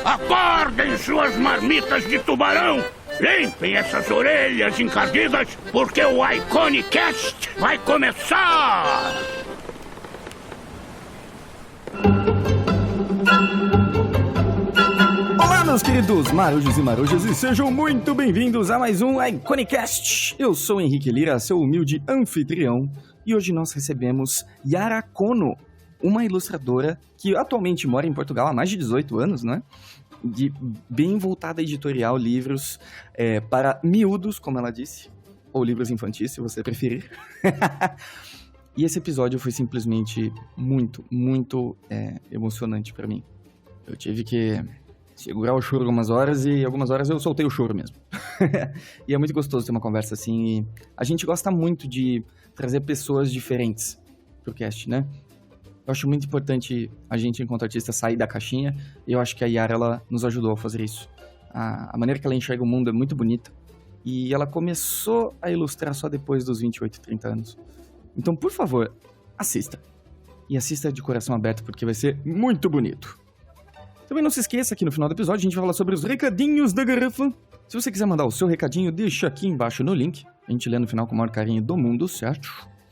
Acordem suas marmitas de tubarão! Limpem essas orelhas encardidas, porque o Iconicast vai começar! Olá, meus queridos marujos e marujas, e sejam muito bem-vindos a mais um Iconicast. Eu sou o Henrique Lira, seu humilde anfitrião, e hoje nós recebemos Yara Kono, uma ilustradora que atualmente mora em Portugal há mais de 18 anos, né? Bem voltada a editorial, livros para miúdos, como ela disse, ou livros infantis, se você preferir. E esse episódio foi simplesmente muito emocionante para mim. Eu tive que segurar o choro algumas horas e algumas horas eu soltei o choro mesmo. E é muito gostoso ter uma conversa assim. E a gente gosta muito de trazer pessoas diferentes pro cast, né? Eu acho muito importante a gente, enquanto artista, sair da caixinha. E eu acho que a Yara, ela nos ajudou a fazer isso. A maneira que ela enxerga o mundo é muito bonita. E ela começou a ilustrar só depois dos 28, 30 anos. Então, por favor, assista. E assista de coração aberto, porque vai ser muito bonito. Também não se esqueça que no final do episódio a gente vai falar sobre os recadinhos da garrafa. Se você quiser mandar o seu recadinho, deixa aqui embaixo no link. A gente lê no final com o maior carinho do mundo, certo?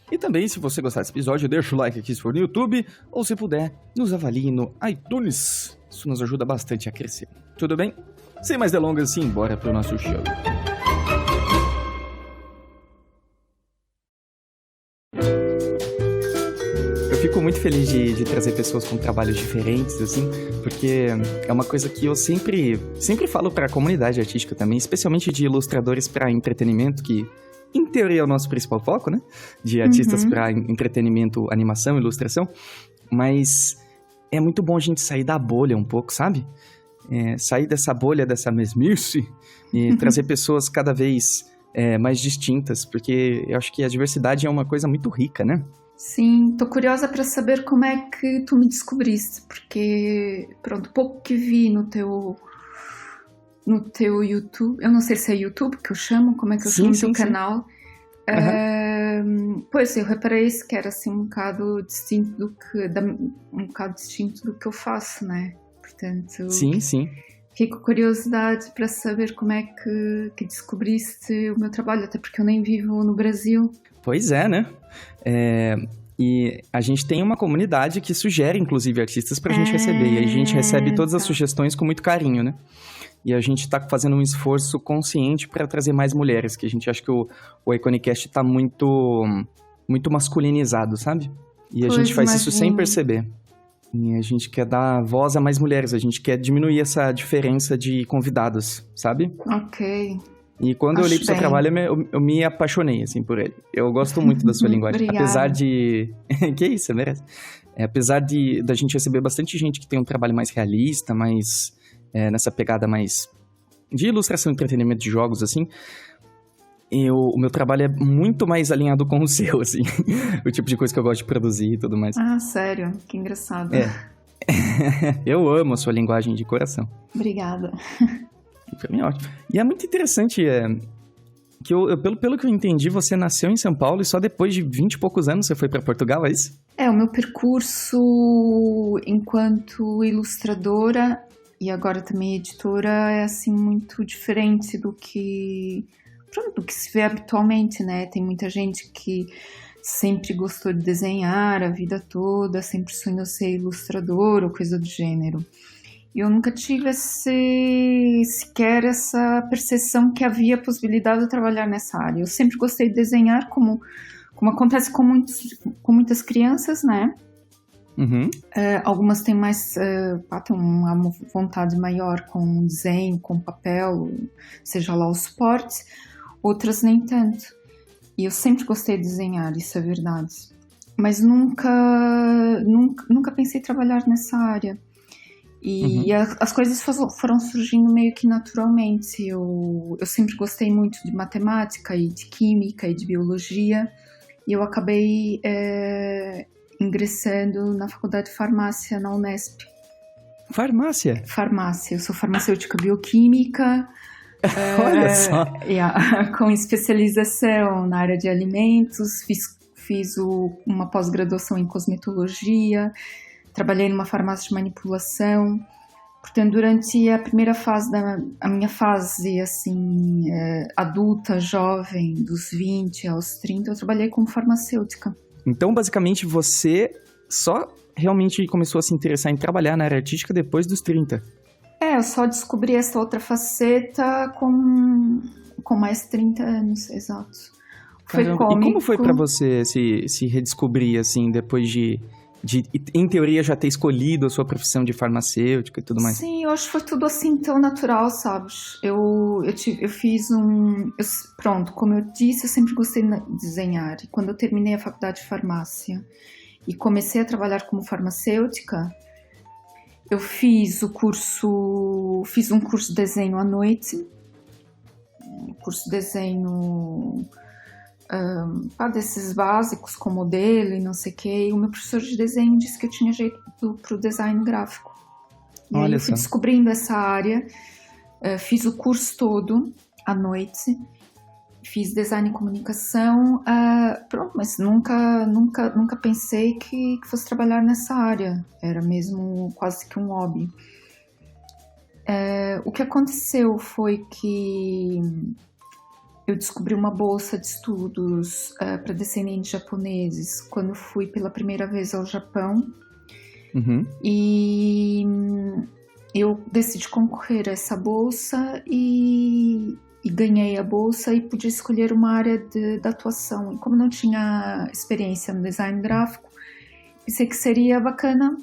E também, se você gostar desse episódio, deixa o like aqui se for no YouTube, ou se puder, nos avalie no iTunes. Isso nos ajuda bastante a crescer. Tudo bem? Sem mais delongas, simbora pro nosso show. Eu fico muito feliz de trazer pessoas com trabalhos diferentes, assim, porque é uma coisa que eu sempre falo para a comunidade artística também, especialmente de ilustradores para entretenimento, que em teoria é o nosso principal foco, né? De artistas para entretenimento, animação, ilustração. Mas é muito bom a gente sair da bolha um pouco, sabe? Sair dessa bolha, dessa mesmice e trazer pessoas cada vez mais distintas, porque eu acho que a diversidade é uma coisa muito rica, né? Sim, tô curiosa para saber como é que tu me descobriste, porque, pronto, pouco que vi no teu YouTube, eu não sei se é YouTube que eu chamo, como é que eu chamo o teu canal. Pois, eu reparei que era assim um bocado distinto do que eu faço, né? Portanto, Sim. Fico com curiosidade para saber como é que descobriste o meu trabalho, até porque eu nem vivo no Brasil. Pois é, né? E a gente tem uma comunidade que sugere, inclusive, artistas pra gente receber. E a gente recebe todas as sugestões com muito carinho, né? E a gente tá fazendo um esforço consciente para trazer mais mulheres, que a gente acha que o Iconicast tá muito masculinizado, sabe? E a gente faz isso sem perceber. E a gente quer dar voz a mais mulheres, a gente quer diminuir essa diferença de convidados, sabe? Ok. E quando eu olhei pro seu trabalho, eu me apaixonei, assim, por ele. Eu gosto muito da sua linguagem. Obrigada. Apesar de... Que isso, você merece. Apesar da gente receber bastante gente que tem um trabalho mais realista, mais... nessa pegada mais de ilustração e entretenimento de jogos, assim, o meu trabalho é muito mais alinhado com o seu, assim, o tipo de coisa que eu gosto de produzir e tudo mais. Ah, sério? Que engraçado. Eu amo a sua linguagem de coração. Obrigada. Pra mim é ótimo. E é muito interessante que pelo que eu entendi, você nasceu em São Paulo e só depois de 20 e poucos anos você foi pra Portugal, é isso? O meu percurso enquanto ilustradora e agora também editora é assim muito diferente do que se vê habitualmente, né? Tem muita gente que sempre gostou de desenhar a vida toda, sempre sonhou ser ilustrador ou coisa do gênero. E eu nunca tive sequer essa percepção que havia possibilidade de trabalhar nessa área. Eu sempre gostei de desenhar, como acontece com muitas crianças, né? Algumas têm têm uma vontade maior com desenho, com papel, seja lá o suporte, outras nem tanto. E eu sempre gostei de desenhar, isso é verdade. Mas nunca pensei em trabalhar nessa área. E as coisas foram surgindo meio que naturalmente. Eu sempre gostei muito de matemática e de química e de biologia. E eu acabei ingressando na faculdade de farmácia na Unesp. Farmácia? Farmácia. Eu sou farmacêutica bioquímica. Olha só. Com especialização na área de alimentos. Fiz uma pós-graduação em cosmetologia. Trabalhei numa farmácia de manipulação. Portanto, durante a primeira fase a minha fase, assim, adulta, jovem, dos 20 aos 30, eu trabalhei como farmacêutica. Então, basicamente, você só realmente começou a se interessar em trabalhar na área artística depois dos 30. Eu só descobri essa outra faceta com mais de 30 anos, exato. Foi Caramba, cômico. e como foi pra você se redescobrir, assim, depois de, em teoria, já ter escolhido a sua profissão de farmacêutica e tudo mais? Sim, eu acho que foi tudo assim tão natural, sabes? Eu fiz pronto, como eu disse, eu sempre gostei de desenhar. E quando eu terminei a faculdade de farmácia e comecei a trabalhar como farmacêutica, eu fiz um curso de desenho à noite, um curso de desenho desses básicos com modelo e não sei o quê. E o meu professor de desenho disse que eu tinha jeito para o design gráfico. E aí eu fui descobrindo essa área, fiz o curso todo à noite, fiz design e comunicação, pronto, mas nunca pensei que fosse trabalhar nessa área, era mesmo quase que um hobby. O que aconteceu foi que eu descobri uma bolsa de estudos para descendentes japoneses quando fui pela primeira vez ao Japão. Uhum. E eu decidi concorrer a essa bolsa e ganhei a bolsa e pude escolher uma área da atuação. E como não tinha experiência no design gráfico, pensei que seria bacana,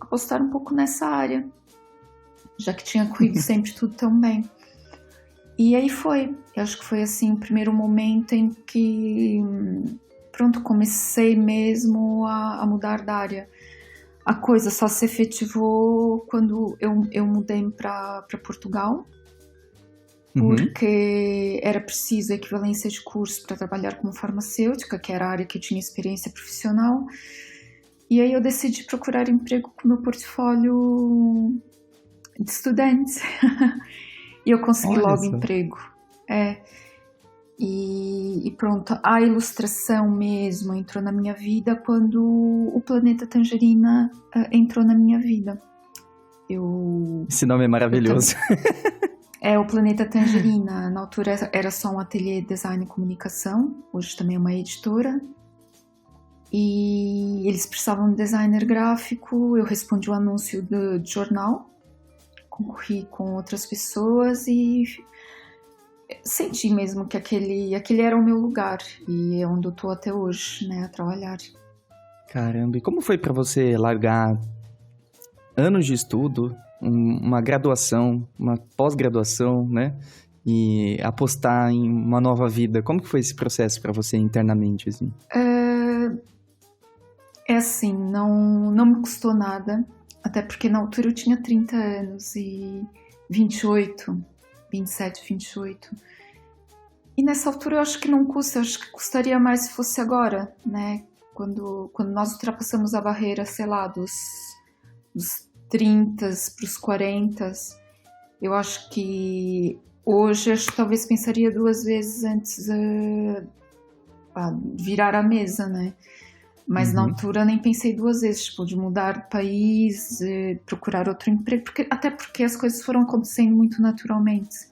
apostar um pouco nessa área, já que tinha corrido sempre tudo tão bem. E aí foi, eu acho que foi assim o primeiro momento em que, pronto, comecei mesmo a mudar de área. A coisa só se efetivou quando eu mudei para Portugal, porque era preciso equivalência de curso para trabalhar como farmacêutica, que era a área que eu tinha experiência profissional. E aí eu decidi procurar emprego com meu portfólio de estudante. E eu consegui logo emprego. E pronto, a ilustração mesmo entrou na minha vida quando o Planeta Tangerina entrou na minha vida. Esse nome é maravilhoso. O Planeta Tangerina, na altura era só um ateliê de design e comunicação, hoje também é uma editora. E eles precisavam de designer gráfico, eu respondi o anúncio de jornal, concorri com outras pessoas e senti mesmo que aquele era o meu lugar e é onde eu tô até hoje, né, a trabalhar. Caramba, e como foi pra você largar anos de estudo, uma graduação, uma pós-graduação, né, e apostar em uma nova vida? Como que foi esse processo pra você internamente, assim? Assim, não me custou nada, até porque na altura eu tinha 30 anos e 27, 28. E nessa altura eu acho que não custa, eu acho que custaria mais se fosse agora, né? Quando nós ultrapassamos a barreira, sei lá, dos 30 para os 40, eu acho que hoje talvez pensaria duas vezes antes de virar a mesa, né? Mas na altura nem pensei duas vezes, de mudar de país, procurar outro emprego, até porque as coisas foram acontecendo muito naturalmente.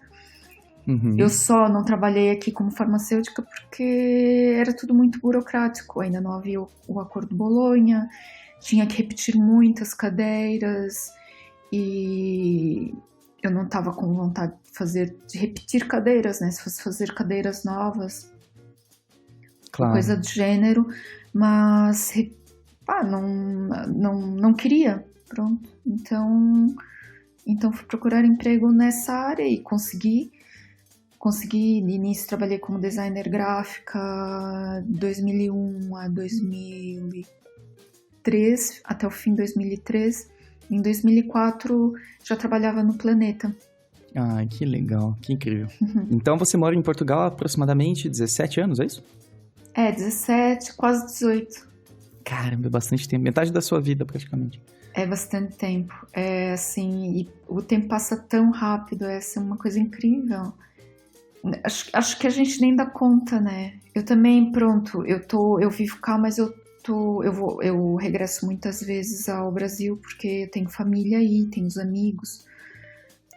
Eu só não trabalhei aqui como farmacêutica porque era tudo muito burocrático, ainda não havia o Acordo de Bolonha, tinha que repetir muitas cadeiras e eu não estava com vontade de repetir cadeiras, né? Se fosse fazer cadeiras novas, coisa do gênero, mas não queria, pronto. Então fui procurar emprego nessa área e consegui. No início trabalhei como designer gráfica de 2001 a 2003, até o fim de 2003. Em 2004 já trabalhava no Planeta. Ah, que legal, que incrível. Então você mora em Portugal há aproximadamente 17 anos, é isso? 17, quase 18. Caramba, é bastante tempo. Metade da sua vida, praticamente. É bastante tempo. É assim, e o tempo passa tão rápido, essa é uma coisa incrível. Acho que a gente nem dá conta, né? Eu também, pronto, eu vivo cá, mas eu eu regresso muitas vezes ao Brasil porque eu tenho família aí, tenho os amigos.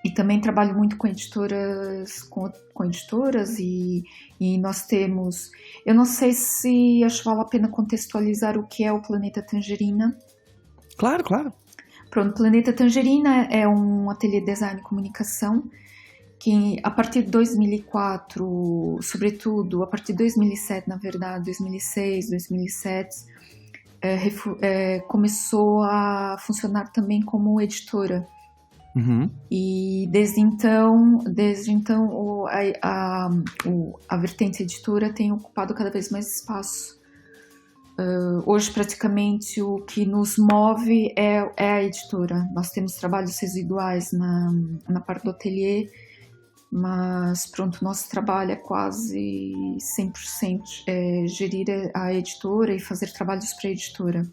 E também trabalho muito com editoras e nós temos... Eu não sei se acho que vale a pena contextualizar o que é o Planeta Tangerina. Claro, claro. Pronto, Planeta Tangerina é um ateliê de design e comunicação que a partir de 2004, sobretudo a partir de 2007, na verdade, 2006, 2007, começou a funcionar também como editora. Uhum. E desde então a vertente editora tem ocupado cada vez mais espaço. Hoje praticamente o que nos move é a editora. Nós temos trabalhos residuais na parte do ateliê, mas pronto, nosso trabalho é quase 100% gerir a editora e fazer trabalhos para a editora.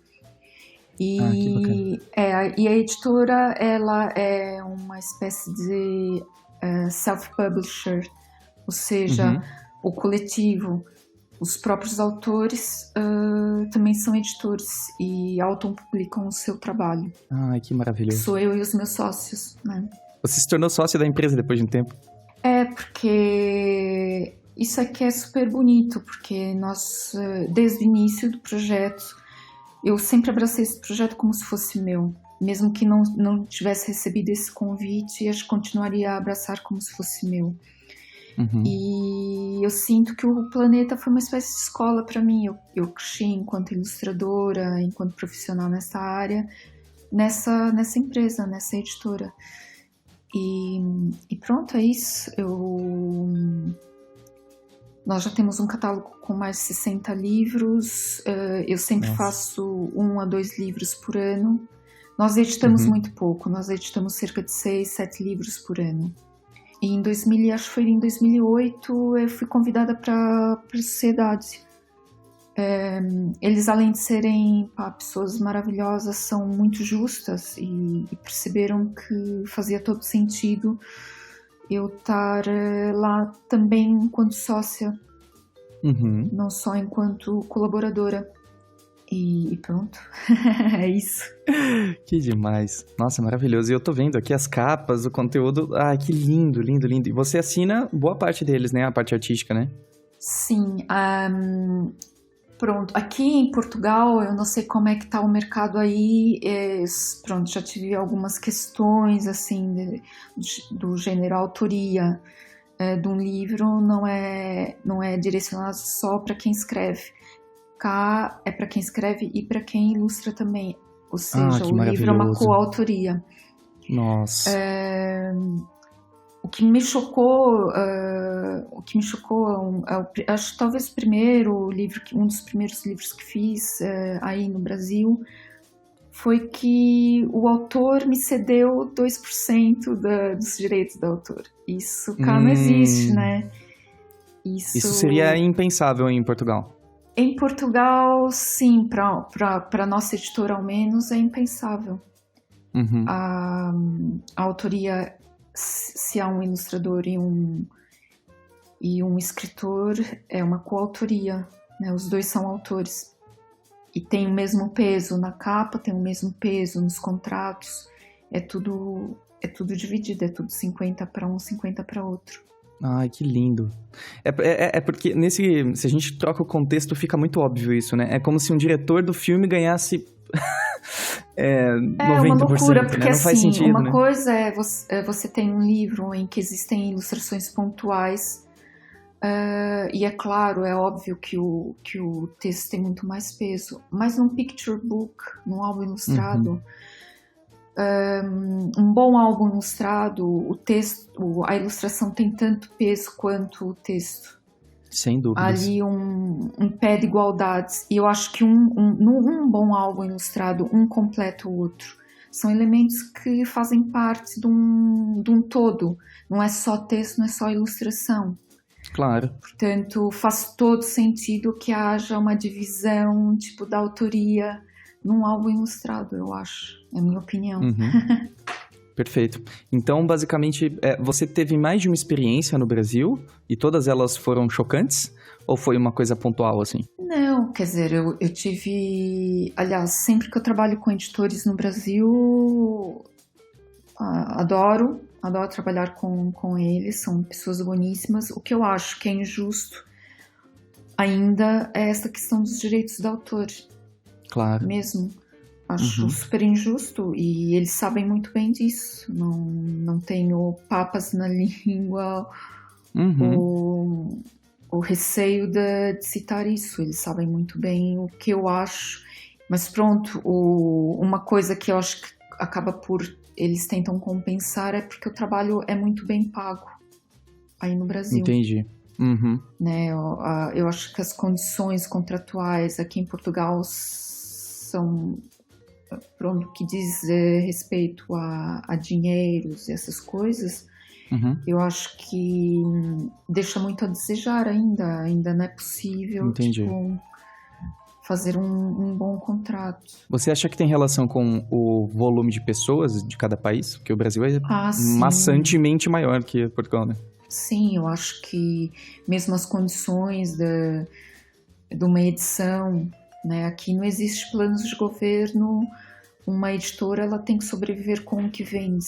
E a editora, ela é uma espécie de self-publisher, ou seja, o coletivo, os próprios autores também são editores e autopublicam o seu trabalho. Ai, que maravilhoso. Sou eu e os meus sócios, né? Você se tornou sócio da empresa depois de um tempo? Porque isso aqui é super bonito, porque nós, desde o início do projeto, eu sempre abracei esse projeto como se fosse meu. Mesmo que não tivesse recebido esse convite, eu continuaria a abraçar como se fosse meu. Uhum. E eu sinto que o Planeta foi uma espécie de escola para mim. Eu cresci enquanto ilustradora, enquanto profissional nessa área, nessa empresa, nessa editora. E pronto, é isso. Nós já temos um catálogo com mais de 60 livros. Eu sempre faço 1 a 2 livros por ano. Nós editamos muito pouco. Nós editamos cerca de 6, 7 livros por ano. E acho que foi em 2008, eu fui convidada para a sociedade. Eles, além de serem pessoas maravilhosas, são muito justas e perceberam que fazia todo sentido eu estar lá também enquanto sócia, não só enquanto colaboradora. E pronto, é isso. Que demais. Nossa, maravilhoso. E eu tô vendo aqui as capas, o conteúdo. Ah, que lindo, lindo, lindo. E você assina boa parte deles, né? A parte artística, né? Sim. Pronto, aqui em Portugal, eu não sei como é que tá o mercado aí. Pronto, já tive algumas questões, assim, do gênero autoria de um livro. Não é direcionado só para quem escreve. Cá é para quem escreve e para quem ilustra também. Ou seja, o livro é uma coautoria. Nossa. O que me chocou, acho que talvez um dos primeiros livros que fiz aí no Brasil, foi que o autor me cedeu 2% dos direitos do autor. Isso cá não existe, né? Isso seria impensável em Portugal. Em Portugal, sim, para nossa editora ao menos, é impensável. A autoria, se há um ilustrador e um escritor, é uma coautoria, né? Os dois são autores. E tem o mesmo peso na capa, tem o mesmo peso nos contratos. É tudo dividido, é tudo 50 para um, 50 para outro. Ai, que lindo. É porque se a gente troca o contexto, fica muito óbvio isso, né? É como se um diretor do filme ganhasse 90%, uma loucura, porque né? Não faz assim, sentido, uma né? coisa é você tem um livro em que existem ilustrações pontuais, e é claro, é óbvio que o texto tem muito mais peso, mas num picture book, num álbum ilustrado, um bom álbum ilustrado, o texto, a ilustração tem tanto peso quanto o texto. Sem dúvidas. Ali um pé de igualdade. E eu acho que num bom álbum ilustrado, um completa o outro. São elementos que fazem parte de um todo. Não é só texto, não é só ilustração. Claro. Portanto, faz todo sentido que haja uma divisão tipo da autoria num álbum ilustrado, eu acho. É a minha opinião. Perfeito. Então, basicamente, você teve mais de uma experiência no Brasil e todas elas foram chocantes? Ou foi uma coisa pontual, assim? Não, quer dizer, eu tive... Aliás, sempre que eu trabalho com editores no Brasil, adoro trabalhar com eles, são pessoas boníssimas. O que eu acho que é injusto ainda é essa questão dos direitos do autor. Claro. Mesmo. Acho super injusto e eles sabem muito bem disso. Não tenho papas na língua o receio de citar isso. Eles sabem muito bem o que eu acho. Mas pronto, uma coisa que eu acho que acaba por... Eles tentam compensar é porque o trabalho é muito bem pago aí no Brasil. Entendi. Né? Eu acho que as condições contratuais aqui em Portugal são... Pronto, que diz respeito a dinheiros e essas coisas, eu acho que deixa muito a desejar ainda não é possível fazer um bom contrato. Você acha que tem relação com o volume de pessoas de cada país? Porque o Brasil é sim. maçantemente maior que Portugal, né? Sim, eu acho que mesmo as condições de uma edição... Né? Aqui não existe planos de governo, uma editora ela tem que sobreviver com o que vende,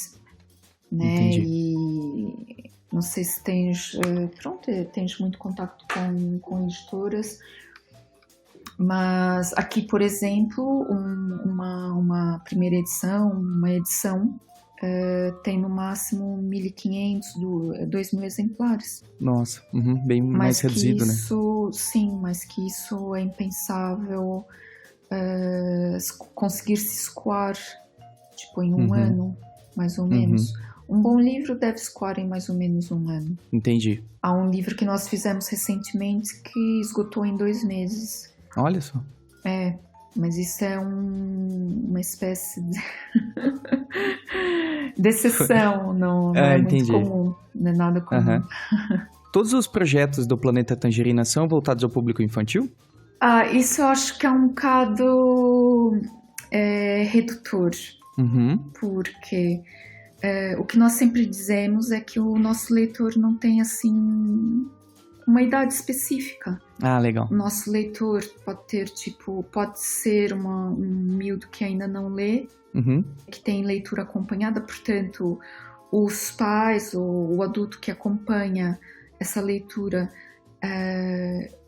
né? Entendi. E não sei se tens muito contato com editoras, mas aqui, por exemplo, uma primeira edição, uma edição tem no máximo 1.500, 2.000 exemplares. Nossa, bem mais reduzido, né? Sim, mas que isso é impensável conseguir se escoar, tipo, em um ano, mais ou menos. Um bom livro deve escoar em mais ou menos um ano. Entendi. Há um livro que nós fizemos recentemente que esgotou em 2 meses. Olha só. Mas isso é uma espécie de exceção, não é muito comum, não é nada comum. Todos os projetos do Planeta Tangerina são voltados ao público infantil? Isso eu acho que é um bocado redutor, porque o que nós sempre dizemos é que o nosso leitor não tem, assim, uma idade específica. Ah, legal. O nosso leitor pode ser um miúdo que ainda não lê, que tem leitura acompanhada, portanto, os pais ou o adulto que acompanha essa leitura,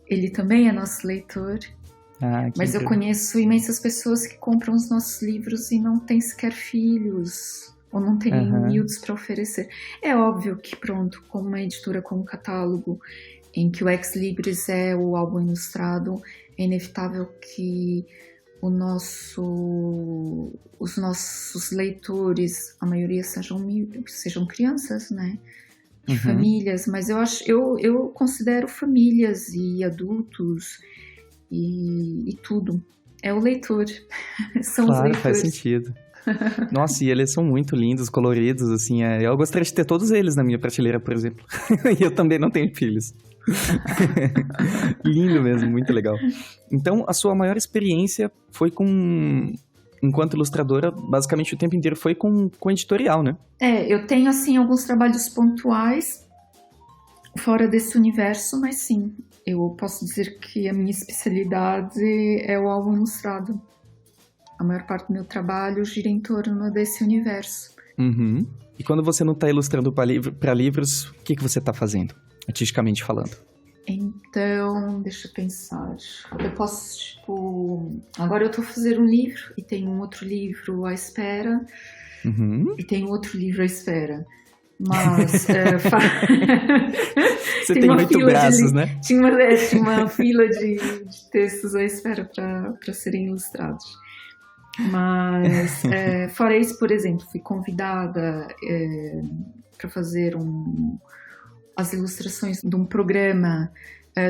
ele também é nosso leitor. Mas eu conheço imensas pessoas que compram os nossos livros e não têm sequer filhos, ou não têm miúdos para oferecer. É óbvio que, pronto, como uma editora com um catálogo em que o Ex Libris é o álbum ilustrado, é inevitável que os nossos leitores, a maioria sejam crianças, né? De famílias, mas eu considero famílias e adultos e tudo. É o leitor. São os leitores. Faz sentido. Nossa, e eles são muito lindos, coloridos, assim. Eu gostaria de ter todos eles na minha prateleira, por exemplo. E eu também não tenho filhos. Lindo mesmo, muito legal. Então, a sua maior experiência foi enquanto ilustradora, basicamente o tempo inteiro foi com editorial, né? Eu tenho, assim, alguns trabalhos pontuais fora desse universo, mas sim, eu posso dizer que a minha especialidade é o álbum ilustrado. A maior parte do meu trabalho gira em torno desse universo. E quando você não está ilustrando para livros, o que você está fazendo, artisticamente falando? Então, deixa eu pensar. Eu posso, agora eu estou a fazer um livro e tenho um outro livro à espera e tenho outro livro à espera. Mas você tem 8 braços, né? Tinha uma fila de textos à espera para serem ilustrados. Mas, fora isso, por exemplo, fui convidada para fazer as ilustrações de um programa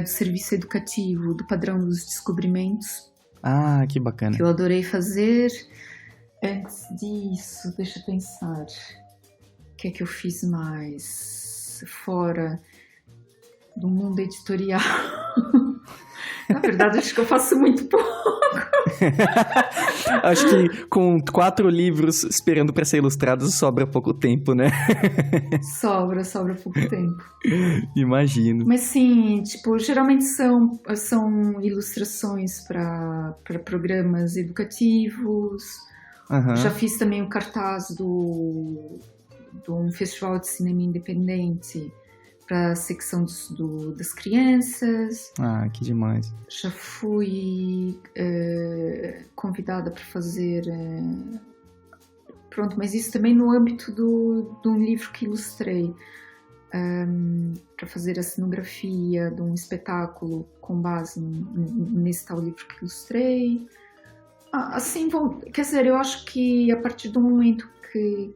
do Serviço Educativo do Padrão dos Descobrimentos. Ah, que bacana. Que eu adorei fazer. Antes disso, deixa eu pensar. O que é que eu fiz mais fora do mundo editorial? Na verdade, acho que eu faço muito pouco. Acho que com 4 livros esperando para ser ilustrados sobra pouco tempo, né? Sobra pouco tempo. Imagino. Mas sim, tipo, geralmente são ilustrações para programas educativos. Aham. Já fiz também o cartaz de um festival de cinema independente para a secção das crianças. Ah, que demais. Já fui convidada para fazer... Pronto, mas isso também no âmbito de um livro que ilustrei. Para fazer a cenografia de um espetáculo com base nesse tal livro que ilustrei. Assim, quer dizer, eu acho que a partir do momento que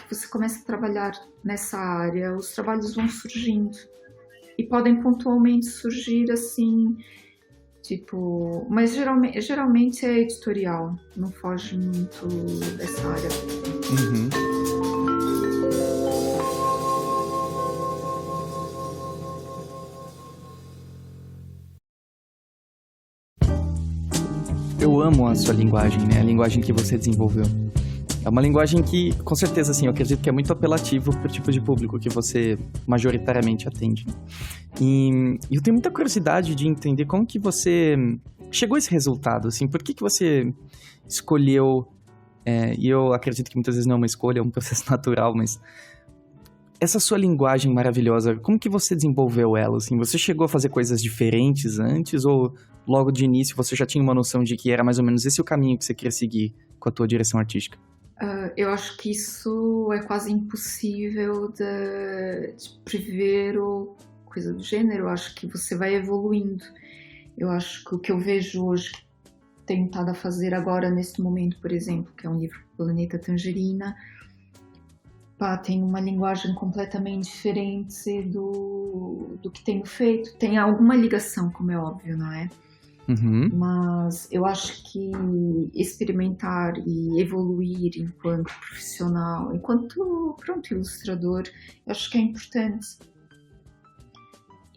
você começa a trabalhar nessa área, os trabalhos vão surgindo e podem pontualmente surgir assim, tipo, mas geralmente é editorial, não foge muito dessa área. Uhum. Eu amo a sua linguagem, né? A linguagem que você desenvolveu. É uma linguagem que, com certeza, assim, eu acredito que é muito apelativo para o tipo de público que você majoritariamente atende. E eu tenho muita curiosidade de entender como que você chegou a esse resultado, assim, por que você escolheu, e eu acredito que muitas vezes não é uma escolha, é um processo natural, mas essa sua linguagem maravilhosa, como que você desenvolveu ela, assim? Você chegou a fazer coisas diferentes antes ou logo de início você já tinha uma noção de que era mais ou menos esse o caminho que você queria seguir com a tua direção artística? Eu acho que isso é quase impossível de prever ou coisa do gênero. Eu acho que você vai evoluindo. Eu acho que o que eu vejo hoje, tenho estado a fazer agora, neste momento, por exemplo, que é um livro Planeta Tangerina, tem uma linguagem completamente diferente do que tenho feito. Tem alguma ligação, como é óbvio, não é? Uhum. Mas eu acho que experimentar e evoluir enquanto profissional, enquanto, ilustrador, eu acho que é importante.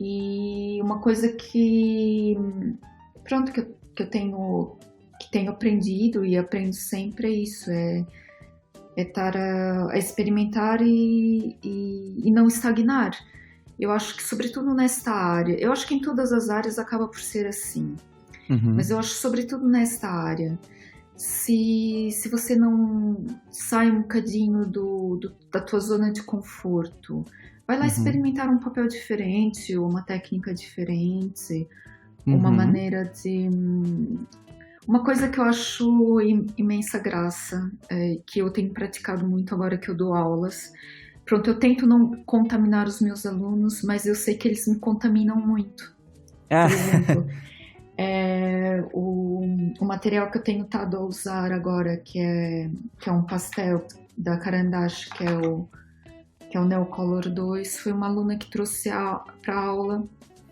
E uma coisa que eu tenho aprendido e aprendo sempre é isso, é estar a experimentar e não estagnar. Eu acho que, sobretudo nesta área, eu acho que em todas as áreas acaba por ser assim. Uhum. Mas eu acho, sobretudo nesta área, se você não sai um bocadinho da tua zona de conforto, vai lá experimentar um papel diferente, ou uma técnica diferente, uma maneira de... Uma coisa que eu acho imensa graça, que eu tenho praticado muito agora que eu dou aulas. Pronto, eu tento não contaminar os meus alunos, mas eu sei que eles me contaminam muito. Por exemplo... o material que eu tenho estado a usar agora, que é um pastel da Carandache, que é o Neocolor 2, foi uma aluna que trouxe para a aula.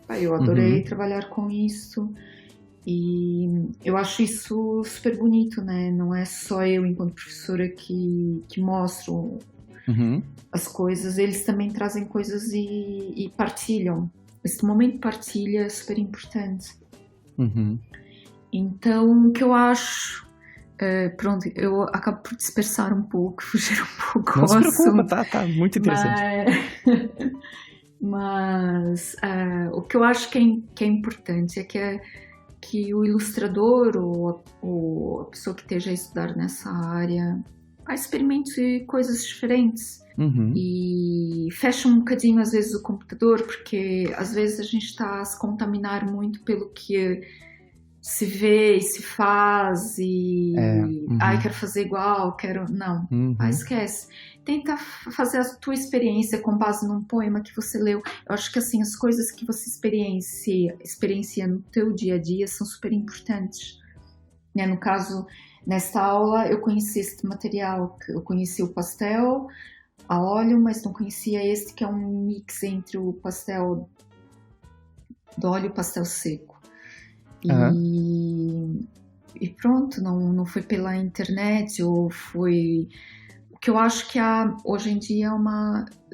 Eu adorei trabalhar com isso e eu acho isso super bonito, né? Não é só eu, enquanto professora, que mostro as coisas, eles também trazem coisas e partilham. Esse momento de partilha é super importante. Então, o que eu acho... eu acabo por dispersar um pouco, fugir um pouco. Não se preocupa, tá muito interessante. Mas o que eu acho que é importante é que o ilustrador ou a pessoa que esteja a estudar nessa área experimente coisas diferentes. E fecha um bocadinho às vezes o computador, porque às vezes a gente está a se contaminar muito pelo que se vê e se faz e quero fazer igual, não, esquece. Tenta fazer a tua experiência com base num poema que você leu. Eu acho que assim, as coisas que você experiencia no teu dia a dia são super importantes, né? No caso, nesta aula eu conheci este material, eu conheci o pastel a óleo, mas não conhecia este, que é um mix entre o pastel do óleo e o pastel seco. E pronto, não foi pela internet, ou foi... O que eu acho que há hoje em dia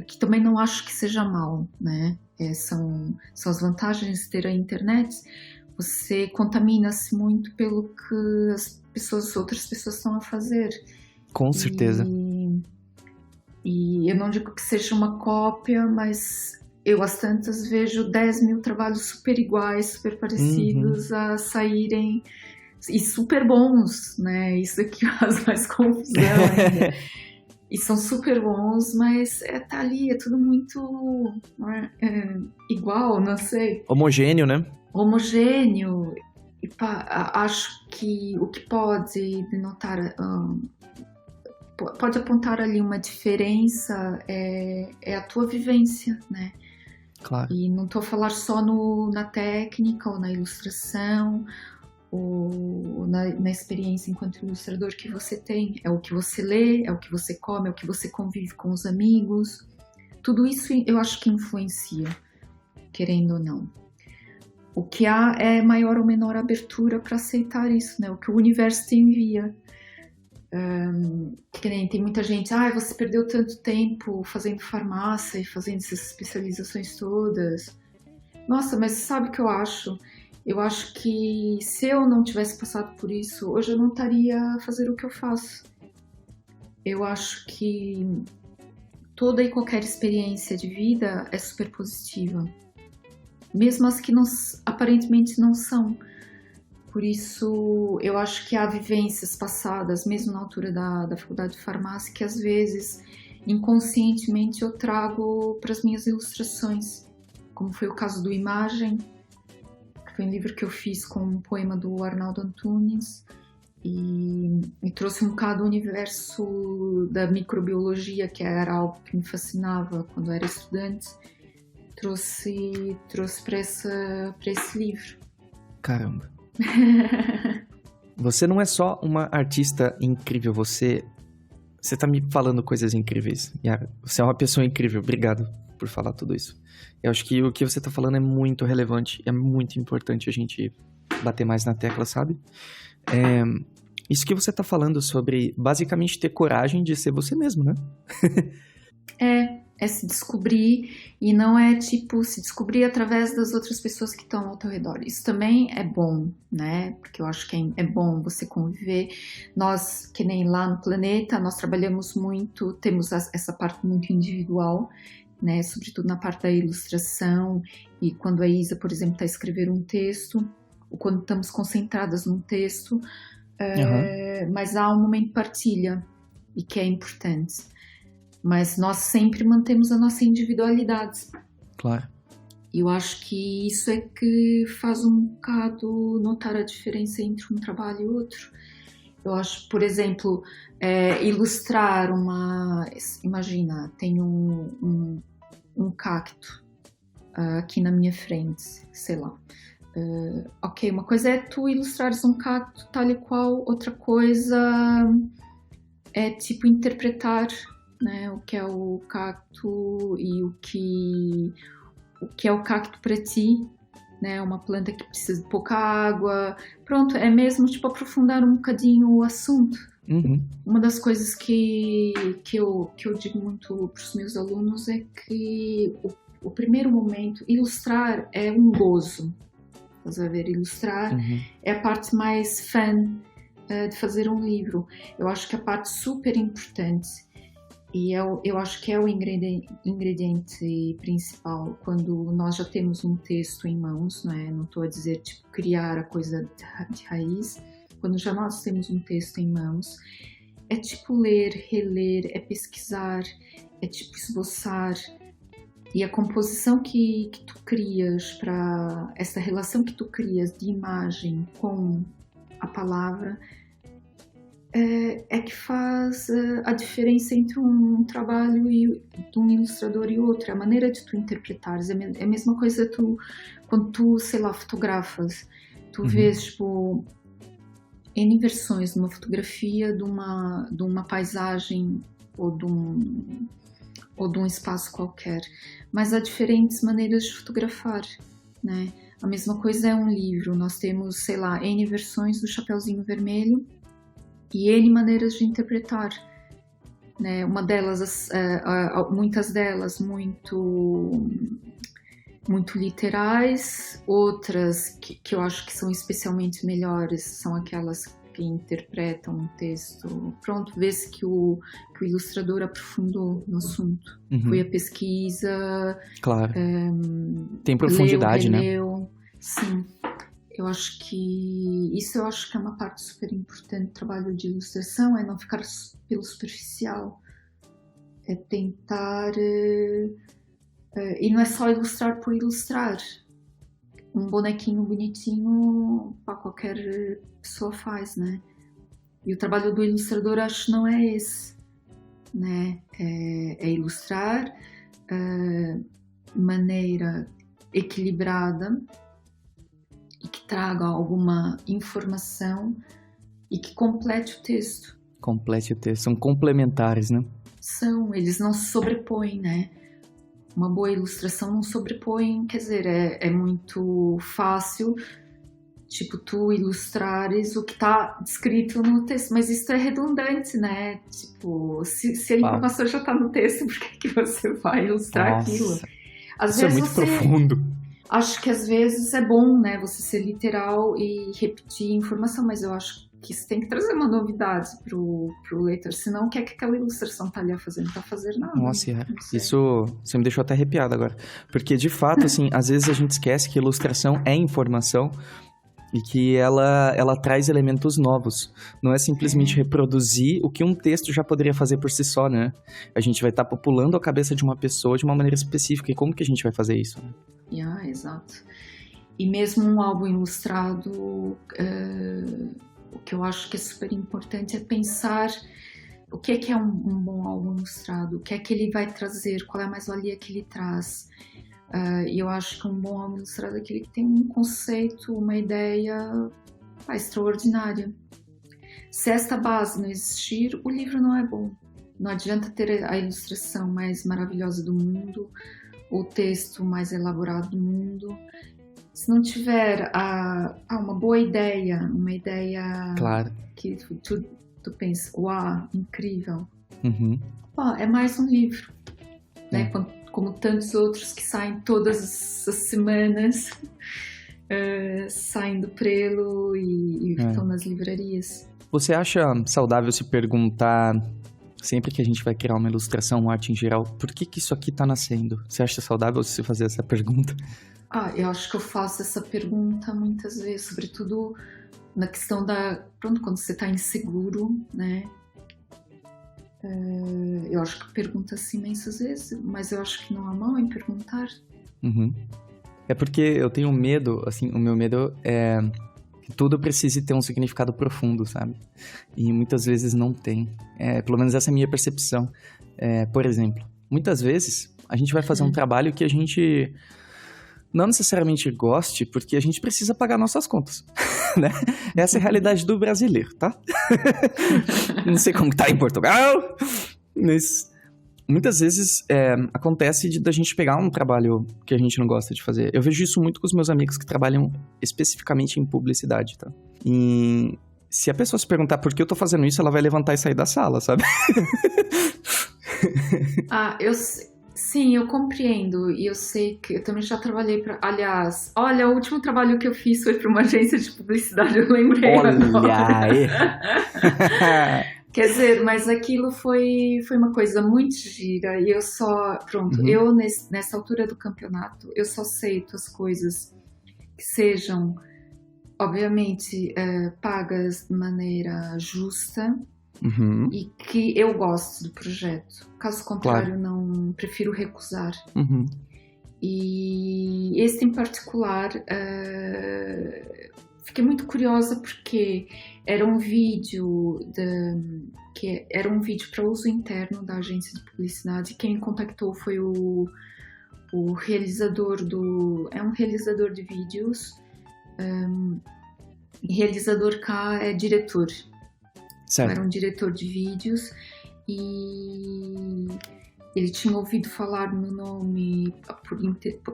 que também não acho que seja mal, né? São as vantagens de ter a internet. você contamina-se muito pelo que outras pessoas estão a fazer. Com certeza. E eu não digo que seja uma cópia, mas eu às tantas vejo 10 mil trabalhos super iguais, super parecidos a saírem, e super bons, né? Isso aqui faz mais confusão ainda. E são super bons, mas tá ali, é tudo muito igual, não sei. Homogêneo, né? Homogêneo. E acho que o que pode denotar, pode apontar ali uma diferença é a tua vivência, né? Claro. E não estou a falar só na técnica ou na ilustração ou na experiência enquanto ilustrador que você tem. É o que você lê, é o que você come, é o que você convive com os amigos. Tudo isso eu acho que influencia, querendo ou não. O que há é maior ou menor abertura para aceitar isso, né? O que o universo te envia. Que nem tem muita gente, você perdeu tanto tempo fazendo farmácia e fazendo essas especializações todas. Nossa, mas sabe o que eu acho? Eu acho que se eu não tivesse passado por isso, hoje eu não estaria a fazer o que eu faço. Eu acho que toda e qualquer experiência de vida é super positiva, mesmo as que aparentemente não são. Por isso, eu acho que há vivências passadas, mesmo na altura da faculdade de farmácia, que às vezes, inconscientemente, eu trago para as minhas ilustrações. Como foi o caso do Imagem, que foi um livro que eu fiz com um poema do Arnaldo Antunes, e trouxe um bocado o universo da microbiologia, que era algo que me fascinava quando eu era estudante, trouxe para esse livro. Caramba. Você não é só uma artista incrível, você tá me falando coisas incríveis, Yara. Você é uma pessoa incrível, obrigado por falar tudo isso. Eu acho que o que você tá falando é muito relevante, é muito importante a gente bater mais na tecla, sabe? Isso que você tá falando sobre, basicamente, ter coragem de ser você mesmo, né? É se descobrir, e não é tipo se descobrir através das outras pessoas que estão ao teu redor. Isso também é bom, né? Porque eu acho que é bom você conviver. Nós, que nem lá no Planeta, nós trabalhamos muito, temos essa parte muito individual, né? Sobretudo na parte da ilustração, e quando a Isa, por exemplo, está a escrever um texto, ou quando estamos concentradas num texto, mas há um momento de partilha, e que é importante. Mas nós sempre mantemos a nossa individualidade. Claro. E eu acho que isso é que faz um bocado notar a diferença entre um trabalho e outro. Eu acho, por exemplo, ilustrar Imagina, tenho um cacto aqui na minha frente, sei lá. Ok, uma coisa é tu ilustrares um cacto tal e qual, outra coisa é tipo interpretar, né, o que é o cacto e o que é o cacto para ti, né, uma planta que precisa de pouca água. Pronto, é mesmo tipo aprofundar um bocadinho o assunto. Uhum. Uma das coisas que eu digo muito para os meus alunos é que o primeiro momento, ilustrar é um gozo. Você vai ver, ilustrar é a parte mais fun de fazer um livro. Eu acho que a parte super importante, e eu acho que é o ingrediente principal quando nós já temos um texto em mãos, não é? Não estou a dizer tipo criar a coisa de raiz. Quando já nós temos um texto em mãos, é tipo ler, reler, é pesquisar, é tipo esboçar. E a composição que tu crias, para essa relação que tu crias de imagem com a palavra, é que faz a diferença entre um trabalho de um ilustrador e outro. A maneira de tu interpretares é a mesma coisa quando tu, sei lá, fotografas. Tu vês, tipo, N versões de uma fotografia de uma paisagem ou de um espaço qualquer. Mas há diferentes maneiras de fotografar, né? A mesma coisa é um livro. Nós temos, sei lá, N versões do Chapeuzinho Vermelho e N maneiras de interpretar, né? Uma delas, muitas delas muito muito literais, outras que eu acho que são especialmente melhores são aquelas que interpretam um texto. Pronto, vê-se que o ilustrador aprofundou no assunto. Foi a pesquisa. Claro. Tem profundidade, releu. né? Sim. Eu acho que é uma parte super importante do trabalho de ilustração, é não ficar pelo superficial. É tentar... e não é só ilustrar por ilustrar. Um bonequinho bonitinho, qualquer pessoa faz, né? E o trabalho do ilustrador, acho, não é esse, né? É ilustrar de maneira equilibrada e que traga alguma informação e que complete o texto. Complete o texto. São complementares, né? Eles não se sobrepõem, né? Uma boa ilustração não sobrepõe, quer dizer, é muito fácil, tipo, tu ilustrares o que está descrito no texto, mas isso é redundante, né? Tipo, se a informação já está no texto, por que você vai ilustrar aquilo? Às isso vezes é muito profundo. Acho que às vezes é bom, né, você ser literal e repetir informação, mas eu acho que isso tem que trazer uma novidade pro leitor, senão o que é que aquela ilustração tá ali a fazer? Não tá fazendo nada. Nossa, isso você me deixou até arrepiado agora. Porque, de fato, assim, às vezes a gente esquece que ilustração é informação e que ela traz elementos novos. Não é simplesmente reproduzir o que um texto já poderia fazer por si só, né? A gente vai estar populando a cabeça de uma pessoa de uma maneira específica. E como que a gente vai fazer isso, né? Exato. E mesmo um álbum ilustrado... O que eu acho que é super importante é pensar o que é um bom álbum ilustrado, o que é que ele vai trazer, qual é a mais-valia que ele traz. E eu acho que um bom álbum ilustrado é aquele que tem um conceito, uma ideia extraordinária. Se esta base não existir, o livro não é bom. Não adianta ter a ilustração mais maravilhosa do mundo, o texto mais elaborado do mundo. Se não tiver uma boa ideia, uma ideia claro. Que tu pensa, uau, incrível. É mais um livro, né? Como tantos outros que saem todas as semanas, saem do prelo e estão nas livrarias. Você acha saudável se perguntar, sempre que a gente vai criar uma ilustração, uma arte em geral, por que isso aqui está nascendo? Você acha saudável se fazer essa pergunta? Eu acho que eu faço essa pergunta muitas vezes, sobretudo na questão quando você está inseguro, né? Eu acho que pergunta-se imensas vezes, mas eu acho que não há mal em perguntar. É porque eu tenho medo, assim, o meu medo é que tudo precise ter um significado profundo, sabe? E muitas vezes não tem. Pelo menos essa é a minha percepção. Por exemplo, muitas vezes a gente vai fazer um trabalho que a gente não necessariamente goste, porque a gente precisa pagar nossas contas, né? Essa é a realidade do brasileiro, tá? Não sei como tá em Portugal, mas muitas vezes acontece da gente pegar um trabalho que a gente não gosta de fazer. Eu vejo isso muito com os meus amigos que trabalham especificamente em publicidade, tá? E se a pessoa se perguntar por que eu tô fazendo isso, ela vai levantar e sair da sala, sabe? Sim, eu compreendo, e eu sei que eu também já trabalhei aliás, olha, o último trabalho que eu fiz foi para uma agência de publicidade, eu lembrei agora. Aí. Quer dizer, mas aquilo foi uma coisa muito gira, e eu só, eu nessa altura do campeonato, eu só aceito as coisas que sejam, obviamente, pagas de maneira justa, e que eu gosto do projeto. Caso contrário, não prefiro recusar. E este em particular, fiquei muito curiosa porque era um vídeo para uso interno da agência de publicidade. Quem me contactou foi o realizador é um realizador de vídeos. Realizador cá é diretor. Certo. Era um diretor de vídeos e ele tinha ouvido falar no nome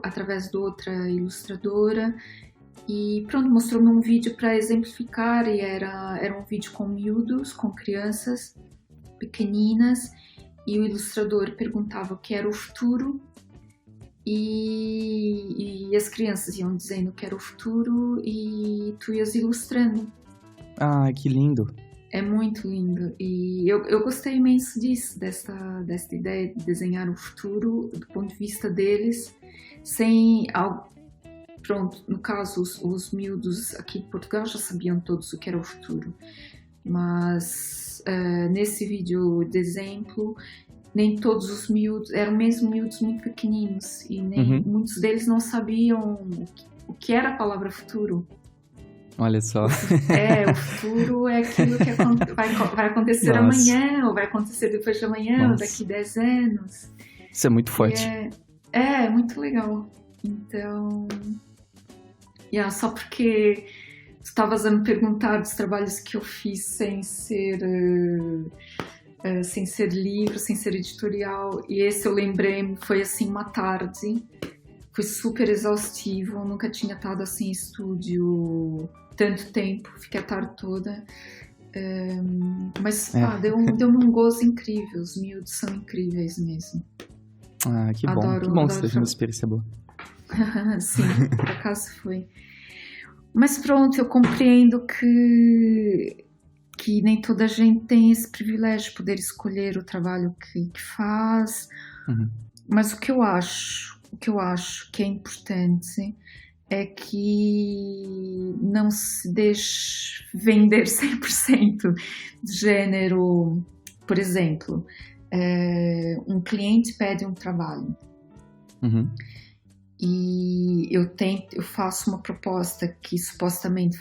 através de outra ilustradora e mostrou-me um vídeo para exemplificar, e era um vídeo com miúdos, com crianças pequeninas, e o ilustrador perguntava o que era o futuro e as crianças iam dizendo que era o futuro e tu ias ilustrando. Ah, que lindo. É muito lindo. E eu gostei imenso disso, dessa ideia de desenhar o futuro do ponto de vista deles, sem algo. Pronto, no caso, os miúdos aqui de Portugal já sabiam todos o que era o futuro. Mas nesse vídeo de exemplo, nem todos os miúdos, eram mesmo miúdos muito pequeninos, e nem muitos deles não sabiam o que era a palavra futuro. Olha só. O futuro é aquilo que vai acontecer amanhã, ou vai acontecer depois de amanhã, ou daqui 10 anos. Isso é muito forte. É muito legal. Então, só porque tu estavas a me perguntar dos trabalhos que eu fiz sem ser livro, sem ser editorial, e esse eu lembrei, foi assim uma tarde, foi super exaustivo, nunca tinha estado assim em estúdio tanto tempo, fiquei a tarde toda, mas deu-me um gozo incrível, os miúdos são incríveis mesmo. Ah, que bom, que bom que seja uma experiência boa. Sim, por acaso foi. Mas pronto, eu compreendo que nem toda a gente tem esse privilégio de poder escolher o trabalho que faz. Mas o que eu acho que é importante é que não se deixe vender 100% de género. Por exemplo, um cliente pede um trabalho. E eu faço uma proposta que supostamente,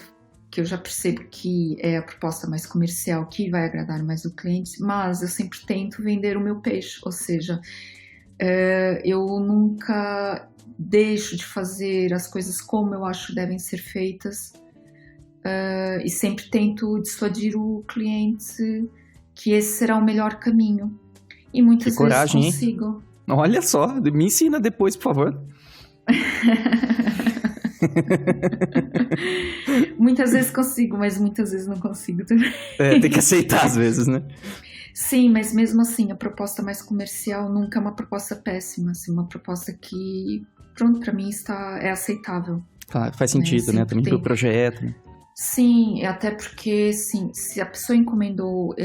que eu já percebo que é a proposta mais comercial, que vai agradar mais o cliente, mas eu sempre tento vender o meu peixe, ou seja, eu nunca deixo de fazer as coisas como eu acho que devem ser feitas, e sempre tento dissuadir o cliente que esse será o melhor caminho. E muitas vezes consigo. Hein? Olha só, me ensina depois, por favor. Muitas vezes consigo, mas muitas vezes não consigo também. Tem que aceitar às vezes, né? Sim, mas mesmo assim, a proposta mais comercial nunca é uma proposta péssima, assim, uma proposta que, pronto, pra mim é aceitável. Claro, faz sentido, né? Também pro projeto. Sim, até porque, sim, se a pessoa encomendou,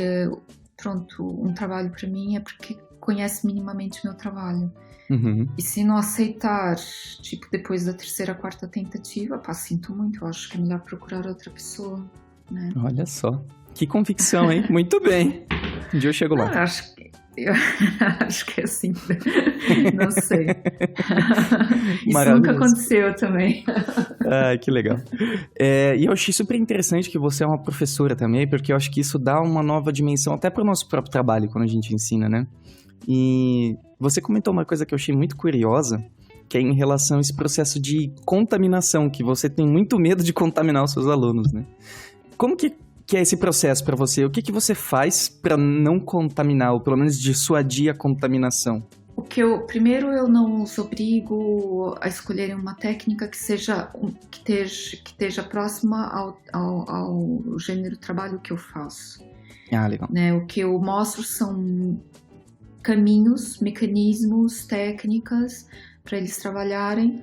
um trabalho pra mim, é porque conhece minimamente o meu trabalho. E se não aceitar, tipo, depois da 3ª, 4ª tentativa, sinto muito, eu acho que é melhor procurar outra pessoa, né? Olha só, que convicção, hein? Muito bem. Um dia eu chego lá. Eu acho que é assim, não sei. Isso nunca aconteceu também. Ah, que legal. E eu achei super interessante que você é uma professora também, porque eu acho que isso dá uma nova dimensão até para o nosso próprio trabalho, quando a gente ensina, né? E você comentou uma coisa que eu achei muito curiosa, que é em relação a esse processo de contaminação, que você tem muito medo de contaminar os seus alunos, né? Como que é esse processo para você? O que você faz para não contaminar, ou pelo menos dissuadir a contaminação? Primeiro, eu não os obrigo a escolherem uma técnica que esteja próxima ao gênero de trabalho que eu faço. Ah, legal. Né? O que eu mostro são caminhos, mecanismos, técnicas para eles trabalharem,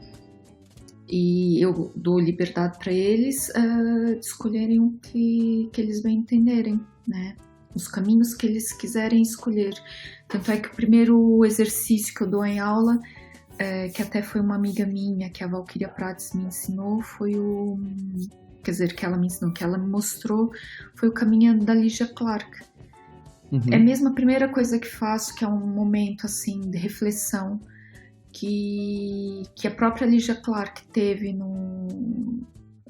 e eu dou liberdade para eles de escolherem o que eles bem entenderem, né? Os caminhos que eles quiserem escolher. Tanto é que o primeiro exercício que eu dou em aula, que até foi uma amiga minha, que a Valquíria Prates me ensinou, que ela me mostrou, foi o caminho da Lígia Clark. É mesmo a primeira coisa que faço, que é um momento assim de reflexão que a própria Lígia Clark teve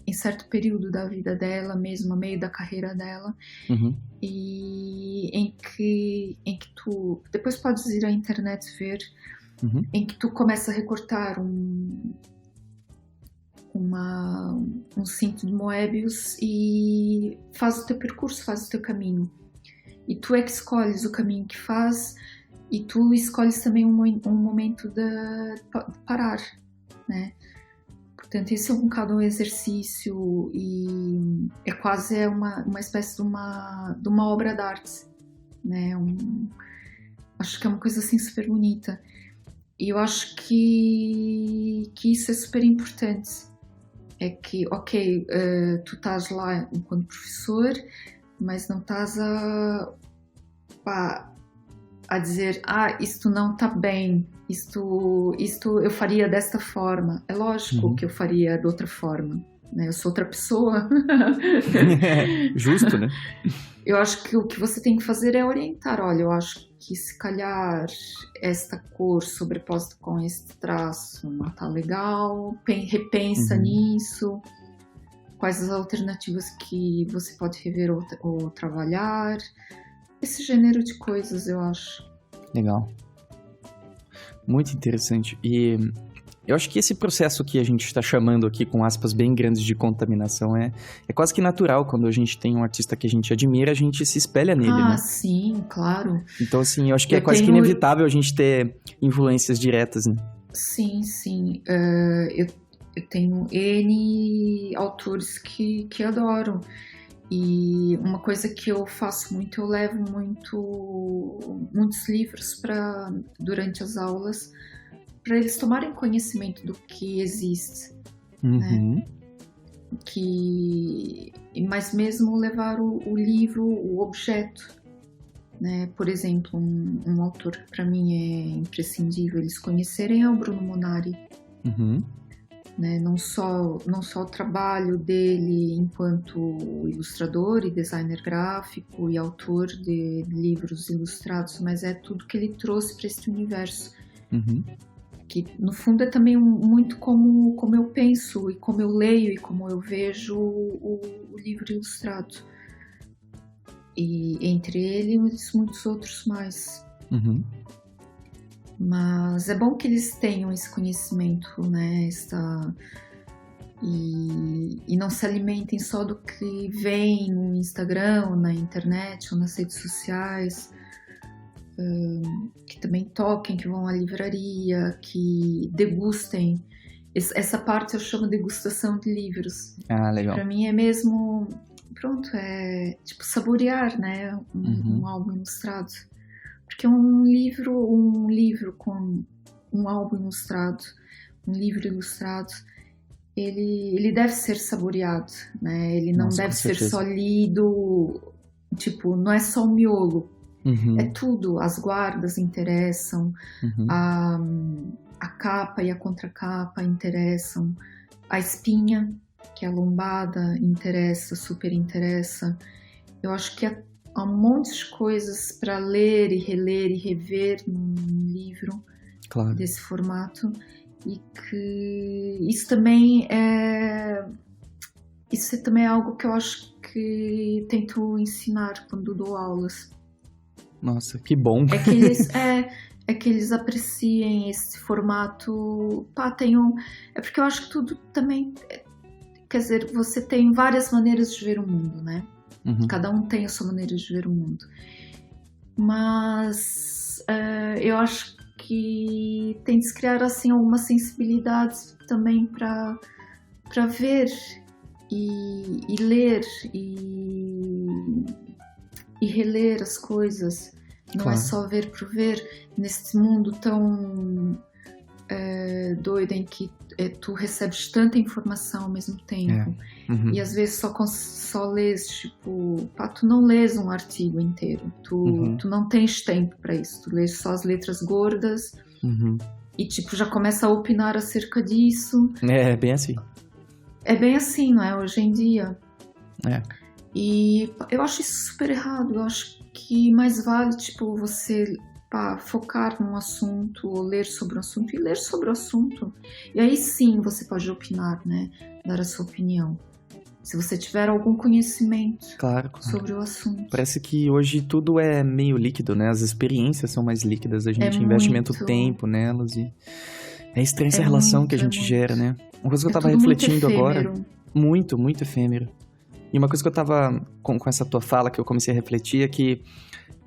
em certo período da vida dela, mesmo no meio da carreira dela, e em que tu depois podes ir à internet ver, em que tu começa a recortar um cinto de Moebius e faz o teu percurso, faz o teu caminho. E tu é que escolhes o caminho que faz, e tu escolhes também um momento de parar, né? Portanto, esse é um bocado um exercício, e é quase uma espécie de uma obra de arte, né? Acho que é uma coisa assim super bonita. E eu acho que isso é super importante. É que, ok, tu estás lá enquanto professor, mas não estás a dizer, isto não está bem, isto eu faria desta forma. É lógico que eu faria de outra forma, né? Eu sou outra pessoa. Justo, né? Eu acho que o que você tem que fazer é orientar. Olha, eu acho que se calhar esta cor sobreposta com este traço não está legal, repensa nisso. Quais as alternativas que você pode rever ou trabalhar. Esse gênero de coisas, eu acho. Legal. Muito interessante. E eu acho que esse processo que a gente está chamando aqui, com aspas bem grandes, de contaminação, é quase que natural. Quando a gente tem um artista que a gente admira, a gente se espelha nele, né? Sim, claro. Então, assim, eu acho que é quase que inevitável a gente ter influências diretas, né? Sim. Eu tenho N autores que adoro. E uma coisa que eu faço muito, eu levo muitos livros durante as aulas, para eles tomarem conhecimento do que existe, né? Mas mesmo levar o livro, o objeto, né? Por exemplo, um autor que para mim é imprescindível eles conhecerem é o Bruno Munari. Né? Não só o trabalho dele enquanto ilustrador e designer gráfico e autor de livros ilustrados, mas é tudo que ele trouxe para esse universo. Que no fundo é também muito como eu penso e como eu leio e como eu vejo o livro ilustrado. E entre eles muitos outros mais. Mas é bom que eles tenham esse conhecimento, né? E não se alimentem só do que vem no Instagram, ou na internet, ou nas redes sociais. Que também toquem, que vão à livraria, que degustem. Essa parte eu chamo de degustação de livros. Legal. Para mim é mesmo, é tipo saborear, né? Um álbum ilustrado. Porque um livro com um álbum ilustrado, um livro ilustrado, ele deve ser saboreado, né? Ele não deve ser só lido, tipo, não é só o miolo. É tudo, as guardas interessam, a capa e a contracapa interessam, a espinha, que é a lombada, interessa, super interessa. Eu acho que há um monte de coisas para ler e reler e rever num livro desse formato, e que isso também é algo que eu acho que tento ensinar quando dou aulas. Nossa, que bom! É que eles apreciem esse formato. É porque eu acho que tudo também, quer dizer, você tem várias maneiras de ver o mundo, né? Cada um tem a sua maneira de ver o mundo. Mas eu acho que tem de se criar assim algumas sensibilidades também para ver e ler e reler as coisas. Não é só ver por ver, nesse mundo tão doido em que tu recebes tanta informação ao mesmo tempo. E às vezes só lês, tipo, tu não lês um artigo inteiro, tu não tens tempo para isso, tu lês só as letras gordas e tipo, já começa a opinar acerca disso. É bem assim. É bem assim, não é? Hoje em dia. E eu acho isso super errado. Eu acho que mais vale, tipo, você focar num assunto, ou ler sobre o assunto, e ler sobre o assunto. E aí sim você pode opinar, né? Dar a sua opinião. Se você tiver algum conhecimento sobre o assunto. Parece que hoje tudo é meio líquido, né? As experiências são mais líquidas, a gente investe muito tempo nelas e é estranha essa relação que a gente gera, né? Uma coisa que eu tava refletindo agora, muito efêmero. E uma coisa que eu tava com essa tua fala que eu comecei a refletir é que,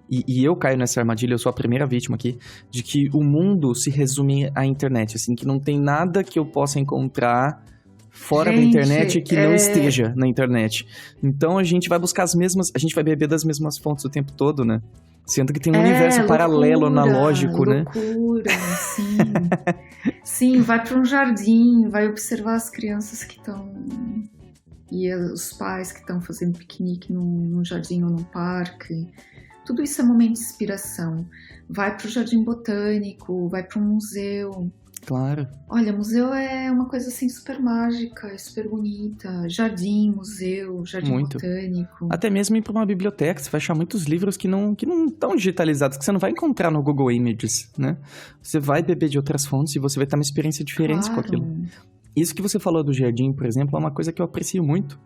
e eu caio nessa armadilha, eu sou a primeira vítima aqui, de que o mundo se resume à internet, assim, que não tem nada que eu possa encontrar fora da internet que não esteja na internet. Então a gente vai buscar a gente vai beber das mesmas fontes o tempo todo, né? Sendo que tem um universo paralelo, analógico, né? Loucura, sim. Sim, vai para um jardim, vai observar as crianças que estão... E os pais que estão fazendo piquenique num jardim ou num parque. Tudo isso é momento de inspiração. Vai para o jardim botânico, vai para um museu. Claro. Olha, museu é uma coisa assim super mágica, é super bonita. Jardim, museu, jardim Muito. botânico. Até mesmo ir para uma biblioteca, você vai achar muitos livros que não estão digitalizados, que você não vai encontrar no Google Images, né? Você vai beber de outras fontes e você vai ter uma experiência diferente com aquilo. Isso que você falou do jardim, por exemplo, é uma coisa que eu aprecio muito,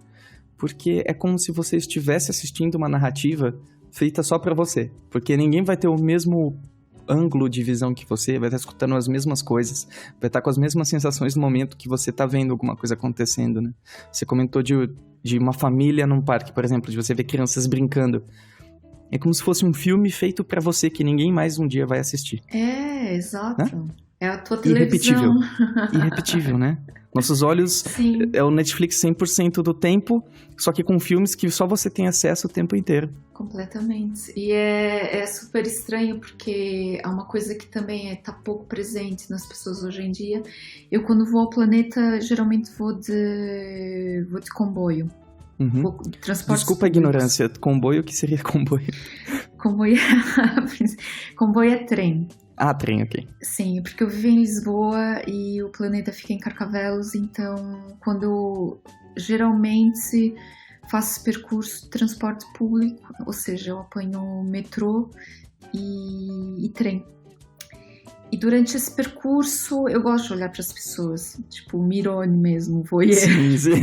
porque é como se você estivesse assistindo uma narrativa feita só para você, porque ninguém vai ter o mesmo ângulo de visão que você, vai estar escutando as mesmas coisas, vai estar com as mesmas sensações no momento que você está vendo alguma coisa acontecendo, né? Você comentou de uma família num parque, por exemplo, de você ver crianças brincando. É como se fosse um filme feito para você que ninguém mais um dia vai assistir. É, exato. Né? É a tua televisão. Irrepetível, né? Nossos olhos Sim. é o Netflix 100% do tempo, só que com filmes que só você tem acesso o tempo inteiro. Completamente. E é super estranho porque é uma coisa que também tá pouco presente nas pessoas hoje em dia. Eu, quando vou ao planeta, geralmente vou de comboio. Uhum. Vou de transportes Desculpa a públicos. ignorância. Comboio, o que seria comboio? Comboio é trem. Ah, trem, ok. Sim, porque eu vivo em Lisboa e o planeta fica em Carcavelos, então quando geralmente faço esse percurso de transporte público, ou seja, eu apanho metrô e trem. E durante esse percurso eu gosto de olhar para as pessoas, tipo Mirone mesmo, voyeur. Sim, sim.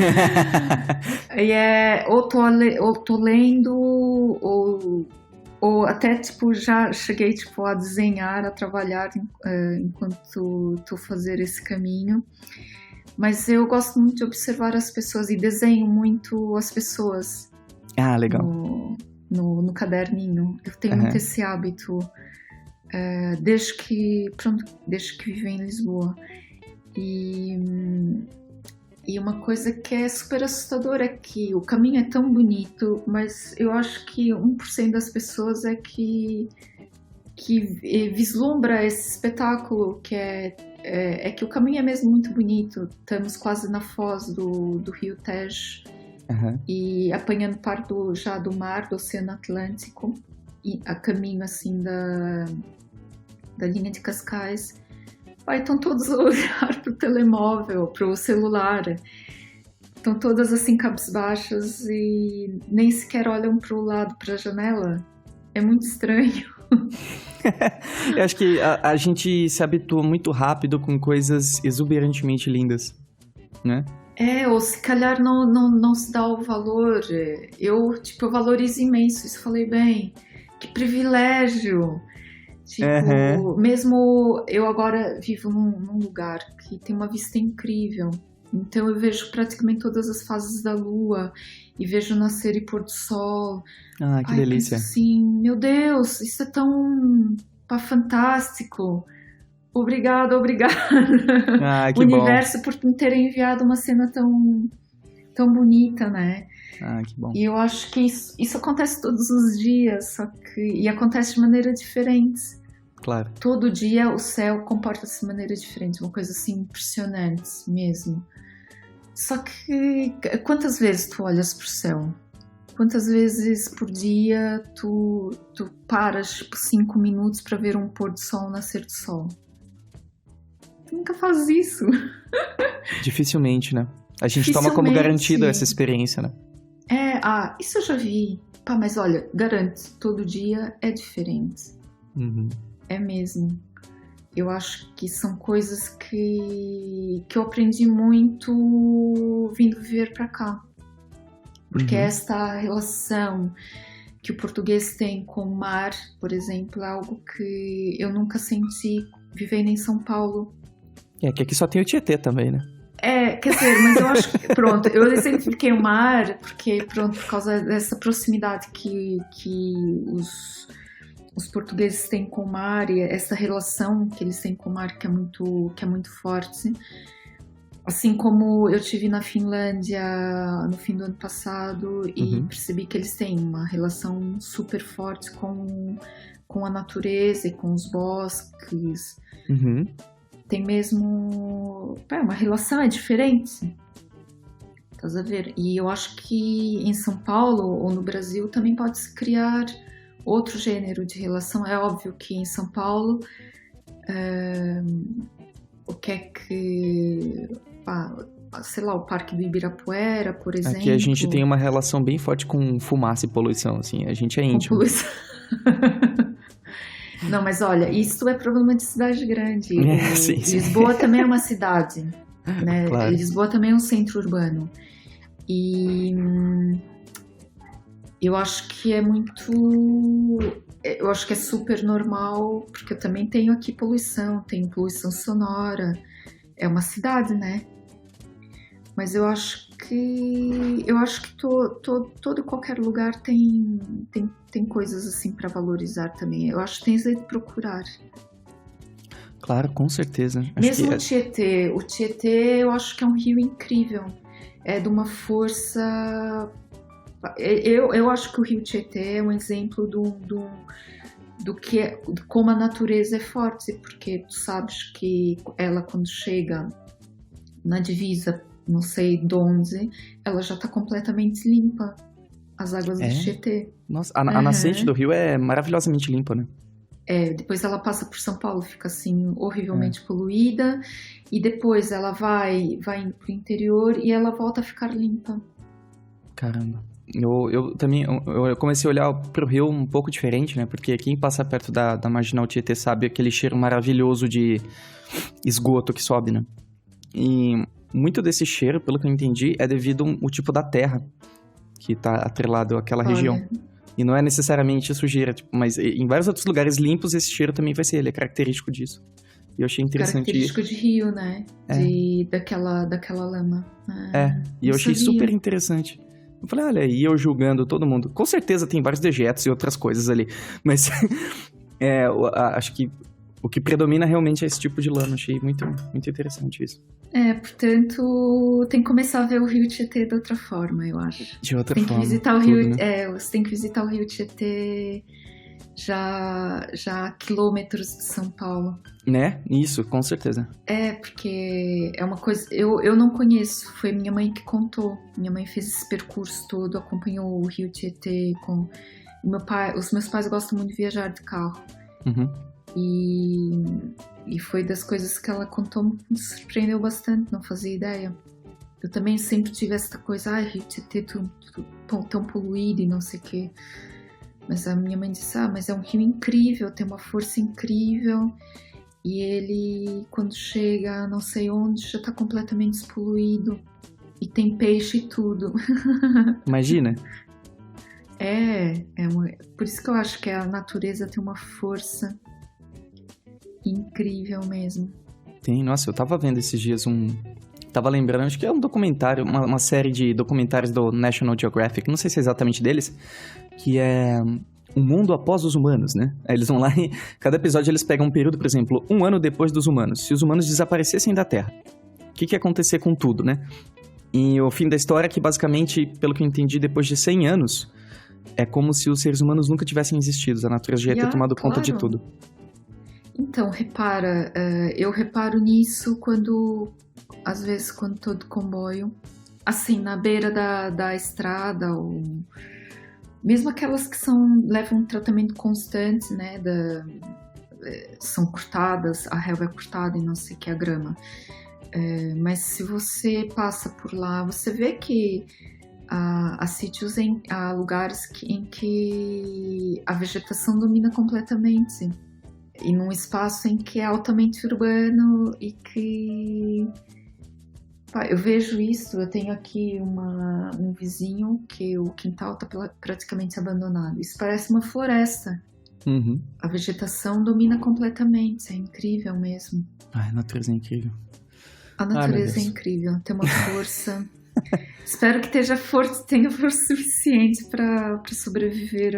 E ou tô lendo ou até, tipo, já cheguei, tipo, a desenhar, a trabalhar enquanto estou fazendo esse caminho. Mas eu gosto muito de observar as pessoas e desenho muito as pessoas. Ah, legal. No caderninho. Eu tenho muito esse hábito desde que vivo em Lisboa. E uma coisa que é super assustadora é que o caminho é tão bonito, mas eu acho que 1% das pessoas é que vislumbra esse espetáculo, que é que o caminho é mesmo muito bonito. Estamos quase na foz do Rio Tejo e apanhando par já do mar, do Oceano Atlântico, e a caminho assim da linha de Cascais. Estão todos a olhar para o telemóvel, para o celular. Estão todas assim cabisbaixas e nem sequer olham para o lado, para a janela. É muito estranho. Eu acho que a gente se habitua muito rápido com coisas exuberantemente lindas, né? Ou se calhar não se dá o valor. Eu valorizo imenso, isso falei bem. Que privilégio! Tipo, mesmo eu agora vivo num lugar que tem uma vista incrível. Então eu vejo praticamente todas as fases da lua e vejo nascer e pôr do sol. Ah, que delícia. Penso assim, meu Deus, isso é tão fantástico. Obrigada. Ah, que universo bom. por me ter enviado uma cena tão bonita, né? Ah, que bom. E eu acho que isso acontece todos os dias, e acontece de maneira diferente. Claro. Todo dia o céu comporta-se de maneira diferente, uma coisa assim impressionante mesmo. Só que quantas vezes tu olhas para o céu? Quantas vezes por dia tu paras tipo 5 minutos para ver um pôr do sol, um nascer do sol? Tu nunca faz isso. Dificilmente, né? A gente toma como garantido essa experiência, né? Isso eu já vi. Mas olha, garanto, todo dia é diferente. Uhum. É mesmo. Eu acho que são coisas que eu aprendi muito vindo viver para cá. Porque esta relação que o português tem com o mar, por exemplo, é algo que eu nunca senti vivendo em São Paulo. Que aqui só tem o Tietê também, né? Quer dizer, mas eu acho que, pronto, eu exemplifiquei o mar, porque, pronto, por causa dessa proximidade que os portugueses têm com o mar e essa relação que eles têm com o mar que é muito forte. Assim como eu tive na Finlândia no fim do ano passado e percebi que eles têm uma relação super forte com a natureza e com os bosques. Tem mesmo... uma relação é diferente. Estás a ver? E eu acho que em São Paulo ou no Brasil também pode-se criar outro gênero de relação. É óbvio que em São Paulo... o que é que... sei lá, o Parque do Ibirapuera, por exemplo. Aqui a gente tem uma relação bem forte com fumaça e poluição, assim. A gente é íntimo. Com poluição. Não, mas olha, isso é problema de cidade grande. Sim. Lisboa também é uma cidade, né? Claro. Lisboa também é um centro urbano. E eu acho que é muito... Eu acho que é super normal, porque eu também tenho aqui poluição, tem poluição sonora. É uma cidade, né? Mas eu acho que todo e qualquer lugar tem coisas assim para valorizar também. Eu acho que tens de procurar. Claro, com certeza. Mesmo o Tietê. O Tietê eu acho que é um rio incrível. É de uma força... Eu acho que o rio Tietê é um exemplo do que é, de como a natureza é forte, porque tu sabes que ela, quando chega na divisa, não sei de onde, ela já está completamente limpa, as águas do Tietê. Nossa, a nascente do rio é maravilhosamente limpa, né? Depois ela passa por São Paulo, fica assim horrivelmente poluída, e depois ela vai indo pro interior e ela volta a ficar limpa. Caramba. Eu também eu comecei a olhar pro rio um pouco diferente, né? Porque quem passa perto da Marginal Tietê sabe aquele cheiro maravilhoso de esgoto que sobe, né? E muito desse cheiro, pelo que eu entendi, é devido ao tipo da terra que tá atrelado àquela região. E não é necessariamente sujeira, mas em vários outros lugares limpos esse cheiro também vai ser, ele é característico disso. E eu achei interessante. Característico de rio, né? Daquela lama. E eu achei super interessante. Eu falei, olha, e eu julgando todo mundo. Com certeza tem vários dejetos e outras coisas ali. Mas acho que o que predomina realmente é esse tipo de lama. Achei muito, muito interessante isso. Portanto, tem que começar a ver o rio Tietê de outra forma, eu acho. De outra tem forma. Que visitar o tudo, rio, né? você tem que visitar o rio Tietê já a quilômetros de São Paulo. Né? Isso, com certeza. Porque é uma coisa... Eu não conheço, foi minha mãe que contou. Minha mãe fez esse percurso todo, acompanhou o rio Tietê com... Os meus pais gostam muito de viajar de carro. E foi das coisas que ela contou, me surpreendeu bastante, não fazia ideia. Eu também sempre tive essa coisa, rio Tietê tão poluído e não sei o quê. Mas a minha mãe disse, mas é um rio incrível, tem uma força incrível. E ele, quando chega não sei onde, já está completamente despoluído. E tem peixe e tudo. Imagina. Por isso que eu acho que a natureza tem uma força incrível mesmo. Tem, nossa, eu tava vendo esses dias Tava lembrando, acho que é um documentário, uma série de documentários do National Geographic, não sei se é exatamente deles, que é Um Mundo Após os Humanos, né? Aí eles vão lá e cada episódio eles pegam um período, por exemplo, 1 ano depois dos humanos. Se os humanos desaparecessem da Terra, o que ia acontecer com tudo, né? E o fim da história é que, basicamente, pelo que eu entendi, depois de 100 anos, é como se os seres humanos nunca tivessem existido, a natureza já ia ter tomado conta de tudo. Então, eu reparo nisso às vezes quando estou de comboio, assim, na beira da estrada, ou mesmo aquelas que levam um tratamento constante, né, são cortadas, a relva é cortada e não sei o que, a grama. Mas se você passa por lá, você vê que há sítios, há lugares em que a vegetação domina completamente. E num espaço em que é altamente urbano e que... eu vejo isso, eu tenho aqui um vizinho que o quintal está praticamente abandonado. Isso parece uma floresta. A vegetação domina completamente, é incrível mesmo. A natureza é incrível. A natureza é incrível, tem uma força. Espero que tenha força suficiente para sobreviver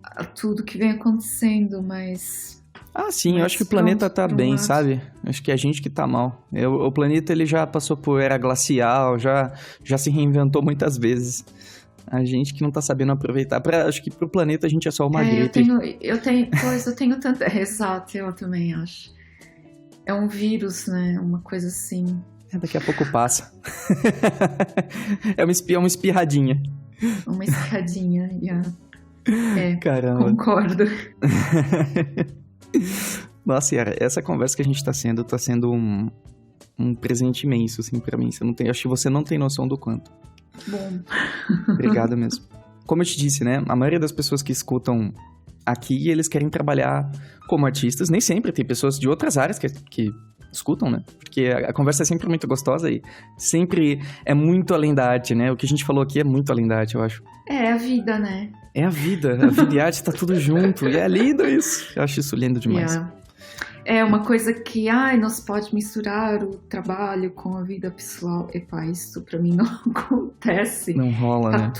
a tudo que vem acontecendo, mas Ah, sim, eu Mas acho que o planeta pronto, tá por um bem, lado. sabe? Acho que é a gente que tá mal. O planeta, ele já passou por era glacial, já se reinventou muitas vezes. A gente que não tá sabendo aproveitar. Acho que pro planeta a gente é só uma gripe. Pois eu tenho tanta. Exato, eu também acho. É um vírus, né? Uma coisa assim. Daqui a pouco passa. É uma espirradinha. Uma escadinha. Yeah. É, Caramba. concordo. Nossa, Yara, essa conversa que a gente tá sendo um presente imenso, assim, pra mim. Acho que você não tem noção do quanto. Bom. Obrigado mesmo. Como eu te disse, né? A maioria das pessoas que escutam aqui, eles querem trabalhar como artistas. Nem sempre, tem pessoas de outras áreas que escutam, né? Porque a conversa é sempre muito gostosa e sempre é muito além da arte, né? O que a gente falou aqui é muito além da arte, eu acho. É a vida, né? É a vida e a arte tá tudo junto. E é lindo isso. Eu acho isso lindo demais. Yeah. É uma coisa que, não se pode misturar o trabalho com a vida pessoal. Epá, isso pra mim não acontece. Não rola, né?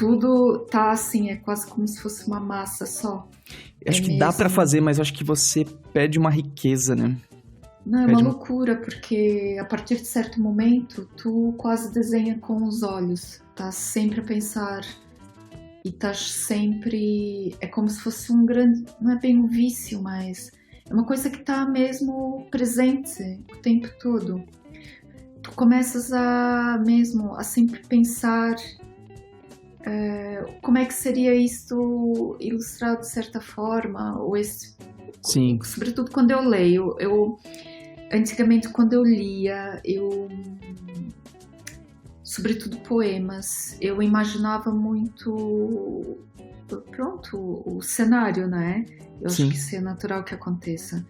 Tá assim, é quase como se fosse uma massa só. Acho que dá pra fazer, mas eu acho que você perde uma riqueza, né? Não, é uma loucura, porque a partir de certo momento, tu quase desenha com os olhos. Tá sempre a pensar e tá sempre... É como se fosse um grande... Não é bem um vício, mas... É uma coisa que está mesmo presente o tempo todo. Tu começas a sempre pensar como é que seria isto ilustrado de certa forma, ou Sim. Sobretudo quando eu leio. Antigamente, quando eu lia, sobretudo poemas, eu imaginava muito... Pronto, o cenário, né? Eu acho que isso é natural que aconteça.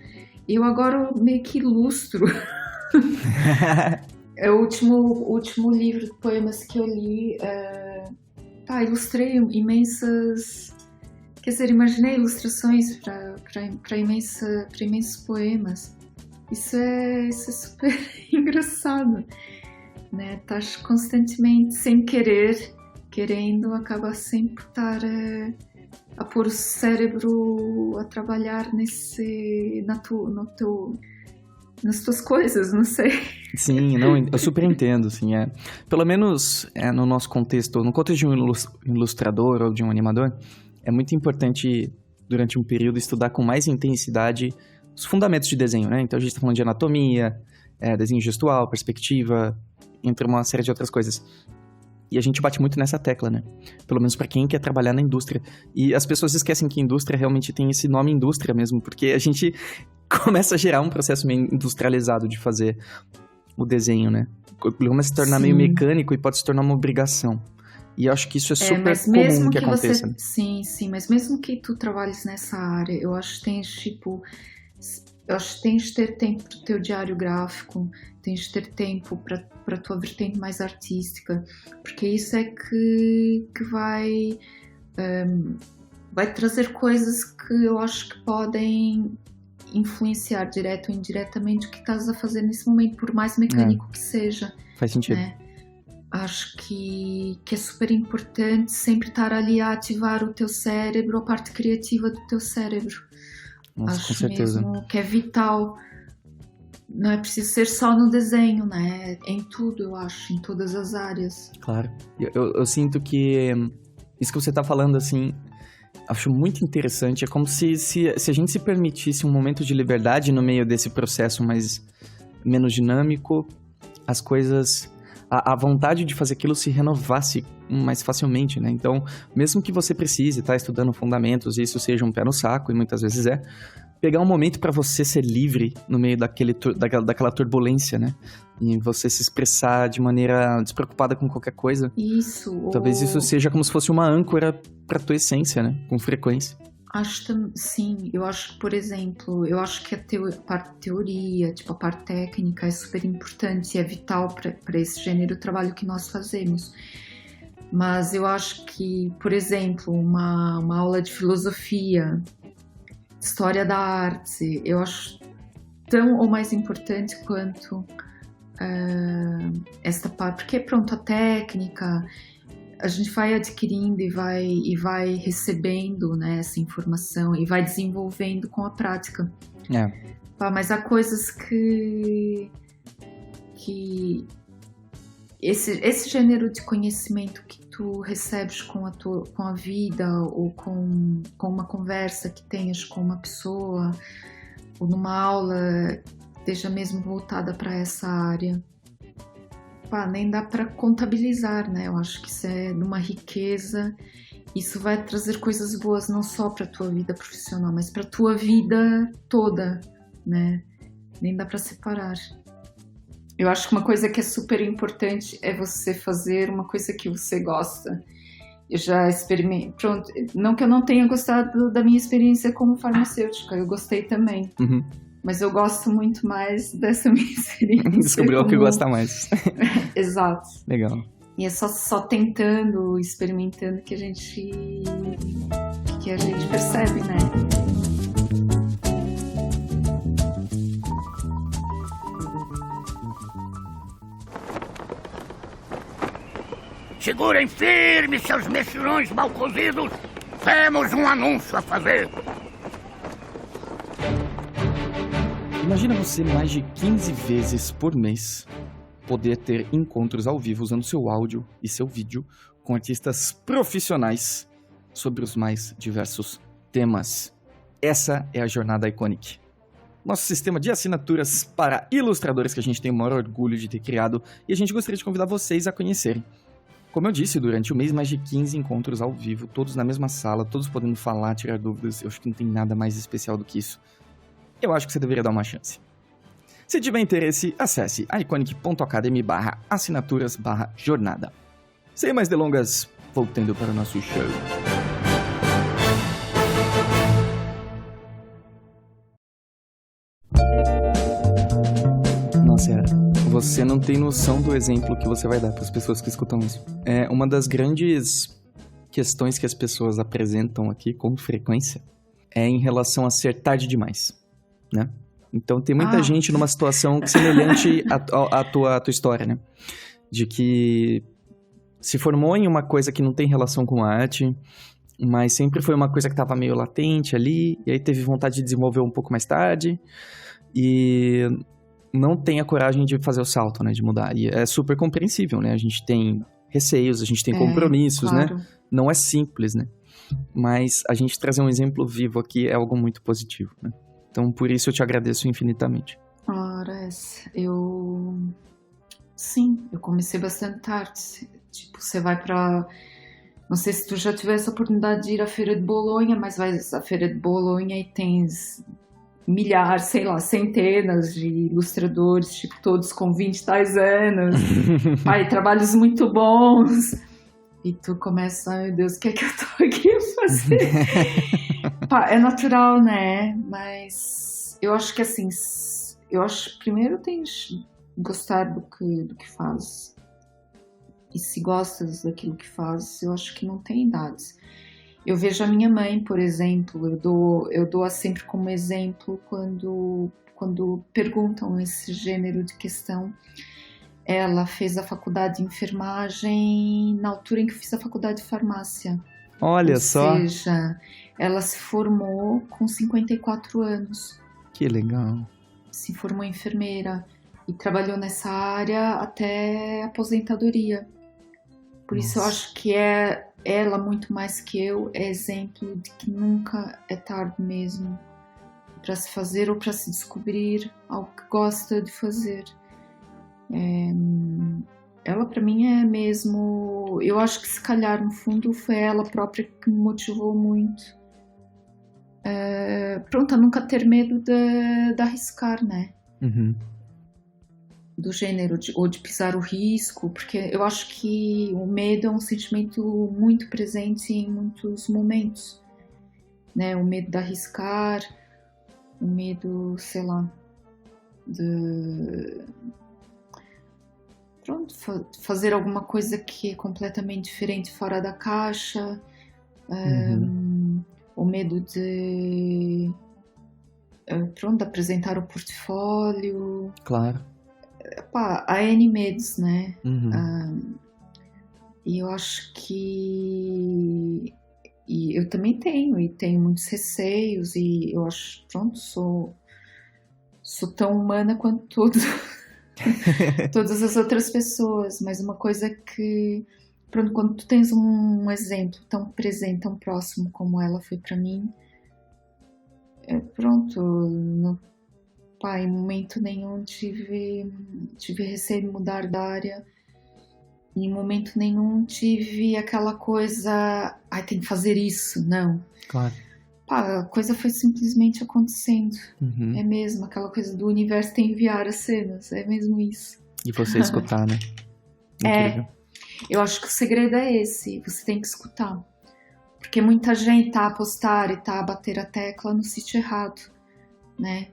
Eu agora meio que ilustro. É o último livro de poemas que eu li. Ilustrei imensas... Quer dizer, imaginei ilustrações para imensos poemas. Isso é super engraçado, né? Estás constantemente, sem querer... querendo, acaba sempre estar a pôr o cérebro a trabalhar nas tuas coisas, não sei. Sim, não, eu super entendo, assim, pelo menos no nosso contexto, no contexto de um ilustrador ou de um animador, é muito importante, durante um período, estudar com mais intensidade os fundamentos de desenho, né? Então a gente está falando de anatomia, desenho gestual, perspectiva, entre uma série de outras coisas. E a gente bate muito nessa tecla, né? Pelo menos para quem quer trabalhar na indústria. E as pessoas esquecem que indústria realmente tem esse nome indústria mesmo, porque a gente começa a gerar um processo meio industrializado de fazer o desenho, né? Começa a se tornar meio mecânico e pode se tornar uma obrigação. E eu acho que isso é super comum que aconteça. Sim, mas mesmo que tu trabalhes nessa área, eu acho que tens de ter tempo para o teu diário gráfico, tens de ter tempo para a tua vertente mais artística, porque isso é que vai trazer coisas que eu acho que podem influenciar direto ou indiretamente o que estás a fazer nesse momento, por mais mecânico que seja. Faz sentido. Né? Acho que é super importante sempre estar ali a ativar o teu cérebro, a parte criativa do teu cérebro. Nossa, acho com certeza. Mesmo que é vital. Não é preciso ser só no desenho, né? É em tudo, eu acho, em todas as áreas. Claro. Eu sinto que isso que você tá falando, assim, acho muito interessante. É como se a gente se permitisse um momento de liberdade no meio desse processo menos dinâmico, as coisas... A vontade de fazer aquilo se renovasse mais facilmente, né? Então, mesmo que você precise estar estudando fundamentos e isso seja um pé no saco, e muitas vezes pegar um momento para você ser livre no meio daquela turbulência, né? E você se expressar de maneira despreocupada com qualquer coisa. Isso. Talvez isso seja como se fosse uma âncora pra tua essência, né? Com frequência. Sim, eu acho, por exemplo, que a parte de teoria, tipo, a parte técnica é super importante e é vital para esse gênero de trabalho que nós fazemos. Mas eu acho que, por exemplo, uma aula de filosofia, história da arte, eu acho tão ou mais importante quanto esta parte, porque pronto, a técnica... A gente vai adquirindo e vai recebendo, né, essa informação e vai desenvolvendo com a prática. É. Mas há coisas que esse gênero de conhecimento que tu recebes com a vida ou com uma conversa que tenhas com uma pessoa ou numa aula esteja mesmo voltada para essa área, nem dá para contabilizar, né? Eu acho que isso é de uma riqueza. Isso vai trazer coisas boas não só para a tua vida profissional, mas para a tua vida toda, né? Nem dá para separar. Eu acho que uma coisa que é super importante é você fazer uma coisa que você gosta. Eu já experimentei, pronto, não que eu não tenha gostado da minha experiência como farmacêutica, eu gostei também. Uhum. Mas eu gosto muito mais dessa minha experiência. Descobriu o que gosta mais. Exato. Legal. E é só tentando, experimentando que a gente percebe, né? Segurem firme, seus mexilhões mal cozidos. Temos um anúncio a fazer. Imagina você mais de 15 vezes por mês poder ter encontros ao vivo usando seu áudio e seu vídeo com artistas profissionais sobre os mais diversos temas. Essa é a Jornada Iconic. Nosso sistema de assinaturas para ilustradores que a gente tem o maior orgulho de ter criado e a gente gostaria de convidar vocês a conhecerem. Como eu disse, durante o mês, mais de 15 encontros ao vivo, todos na mesma sala, todos podendo falar, tirar dúvidas. Eu acho que não tem nada mais especial do que isso. Eu acho que você deveria dar uma chance. Se tiver interesse, acesse iconic.academy/assinaturas/jornada. Sem mais delongas, voltando para o nosso show. Nossa, você não tem noção do exemplo que você vai dar para as pessoas que escutam isso. É uma das grandes questões que as pessoas apresentam aqui com frequência é em relação a ser tarde demais, né? Então tem muita gente numa situação semelhante à tua história, né? De que se formou em uma coisa que não tem relação com a arte, mas sempre foi uma coisa que estava meio latente ali, e aí teve vontade de desenvolver um pouco mais tarde, e não tem a coragem de fazer o salto, né? De mudar. E é super compreensível, né? A gente tem receios, a gente tem compromissos, claro, né? Não é simples, né? Mas a gente trazer um exemplo vivo aqui é algo muito positivo, né? Então, por isso eu te agradeço infinitamente. Ora, sim, eu comecei bastante tarde. Tipo, você vai pra... Não sei se tu já tivesse a oportunidade de ir à Feira de Bolonha, mas vais à Feira de Bolonha e tens milhares, sei lá, centenas de ilustradores, tipo, todos com 20 e tais anos. Trabalhos muito bons. E tu começa, ai meu Deus, o que é que eu tô aqui a fazer? É natural, né? Mas eu acho que assim, primeiro tens de gostar do que fazes. E se gostas daquilo que fazes, eu acho que não tem idades. Eu vejo a minha mãe, por exemplo, eu dou-a sempre como exemplo quando perguntam esse gênero de questão. Ela fez a faculdade de enfermagem na altura em que eu fiz a faculdade de farmácia. Olha só. Ou seja, ela se formou com 54 anos. Que legal. Se formou enfermeira e trabalhou nessa área até a aposentadoria. Por isso eu acho que ela, muito mais que eu, é exemplo de que nunca é tarde mesmo para se fazer ou para se descobrir algo que gosta de fazer. Ela para mim é mesmo, eu acho que se calhar no fundo foi ela própria que me motivou muito a nunca ter medo de arriscar, né? Uhum. Do gênero ou de pisar o risco, porque eu acho que o medo é um sentimento muito presente em muitos momentos, né? O medo de arriscar, o medo, sei lá, de fazer alguma coisa que é completamente diferente, fora da caixa, o medo de apresentar o portfólio. Claro. Há N medos, né? E eu acho que... E eu também tenho muitos receios, e eu acho, sou tão humana quanto todas as outras pessoas, mas uma coisa que, pronto, quando tu tens um exemplo tão presente, tão próximo como ela foi pra mim, pronto, em momento nenhum tive receio de mudar de área, em momento nenhum tive aquela coisa, tem que fazer isso, não. Claro. A coisa foi simplesmente acontecendo. Uhum. É mesmo, aquela coisa do universo te enviar as cenas, é mesmo isso. E você escutar, né? Incrível. Eu acho que o segredo é esse, você tem que escutar. Porque muita gente tá a postar e tá a bater a tecla no sítio errado, né?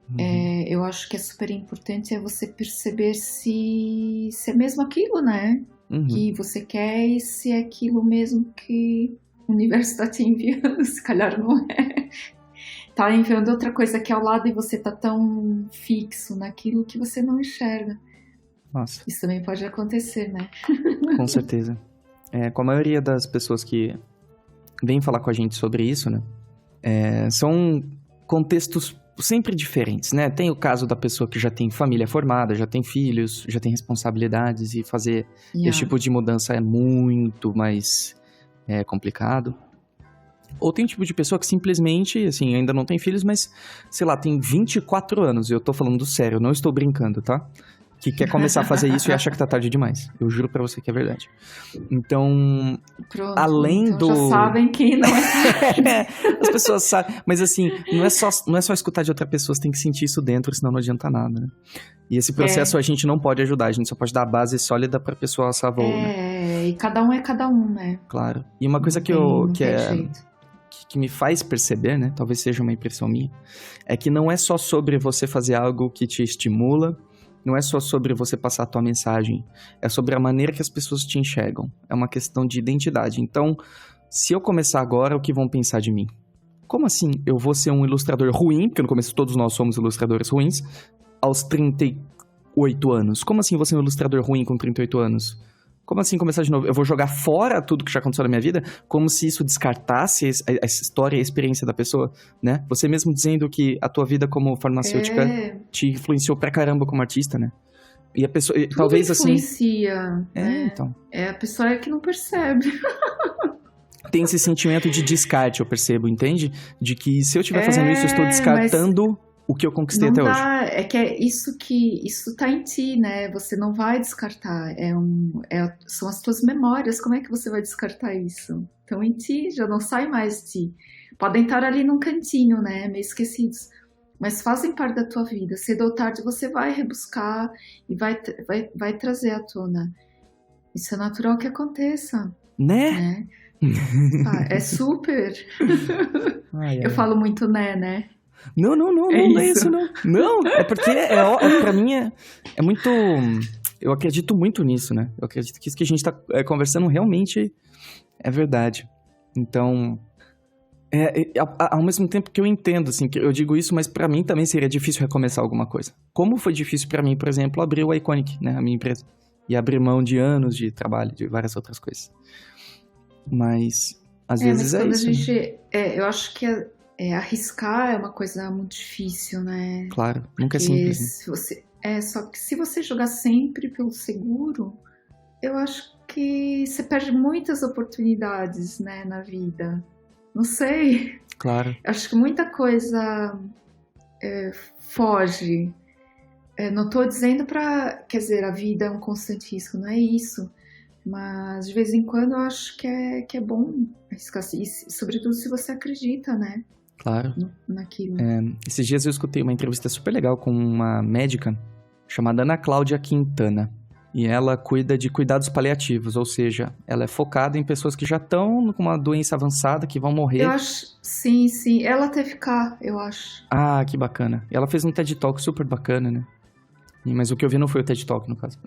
Uhum. Eu acho que é super importante você perceber se é mesmo aquilo, né? Uhum. Que você quer e se é aquilo mesmo que o universo está te enviando, se calhar não é. Tá enviando outra coisa aqui ao lado e você tá tão fixo naquilo que você não enxerga. Nossa. Isso também pode acontecer, né? Com certeza. Com a maioria das pessoas que vêm falar com a gente sobre isso, né? São contextos sempre diferentes, né? Tem o caso da pessoa que já tem família formada, já tem filhos, já tem responsabilidades e fazer esse tipo de mudança é muito mais complicado. Ou tem um tipo de pessoa que simplesmente, assim, ainda não tem filhos, mas, sei lá, tem 24 anos, e eu tô falando sério, eu não estou brincando, tá? Que quer começar a fazer isso e acha que tá tarde demais. Eu juro pra você que é verdade. Então, pronto, além então do... já sabem que não é. As pessoas sabem. Mas assim, não é só escutar de outra pessoa, você tem que sentir isso dentro, senão não adianta nada, né? E esse processo a gente não pode ajudar, a gente só pode dar a base sólida pra pessoa alçar voo, né? E cada um é cada um, né? Claro. E uma coisa que me faz perceber, né? Talvez seja uma impressão minha, é que não é só sobre você fazer algo que te estimula, não é só sobre você passar a tua mensagem, é sobre a maneira que as pessoas te enxergam. É uma questão de identidade. Então, se eu começar agora, o que vão pensar de mim? Como assim eu vou ser um ilustrador ruim, porque no começo todos nós somos ilustradores ruins, aos 38 anos? Como assim eu vou ser um ilustrador ruim com 38 anos? Como assim começar de novo? Eu vou jogar fora tudo que já aconteceu na minha vida? Como se isso descartasse a história e a experiência da pessoa, né? Você mesmo dizendo que a tua vida como farmacêutica te influenciou pra caramba como artista, né? E a pessoa... Tudo talvez influencia, assim... né? Então. A pessoa é que não percebe. Tem esse sentimento de descarte, eu percebo, entende? De que se eu estiver fazendo isso, eu estou descartando o que eu conquistei até hoje. É que é isso que... Isso tá em ti, né? Você não vai descartar. São as tuas memórias. Como é que você vai descartar isso? Estão em ti, já não sai mais de ti. Podem estar ali num cantinho, né? Meio esquecidos. Mas fazem parte da tua vida. Cedo ou tarde você vai rebuscar e vai trazer à tona. Isso é natural que aconteça. Né? É super. Eu falo muito né? Não é isso não. Não, é porque pra mim é muito... Eu acredito muito nisso, né? Eu acredito que isso que a gente tá conversando realmente é verdade. Então, ao mesmo tempo que eu entendo, assim, que eu digo isso, mas pra mim também seria difícil recomeçar alguma coisa. Como foi difícil pra mim, por exemplo, abrir o Iconic, né? A minha empresa. E abrir mão de anos de trabalho, de várias outras coisas. Mas, às vezes é isso. Eu acho que arriscar é uma coisa muito difícil, né? Claro, nunca é simples. Né? Só que se você jogar sempre pelo seguro, eu acho que você perde muitas oportunidades, né, na vida. Não sei. Claro. Eu acho que muita coisa foge. Não tô dizendo quer dizer, a vida é um constante risco, não é isso. Mas de vez em quando eu acho que é bom arriscar, sobretudo se você acredita, né? Claro. Naquilo. Esses dias eu escutei uma entrevista super legal com uma médica chamada Ana Cláudia Quintana. E ela cuida de cuidados paliativos, ou seja, ela é focada em pessoas que já estão com uma doença avançada, que vão morrer. Eu acho, sim. Ela teve cá, eu acho. Ah, que bacana. E ela fez um TED Talk super bacana, né? Mas o que eu vi não foi o TED Talk, no caso.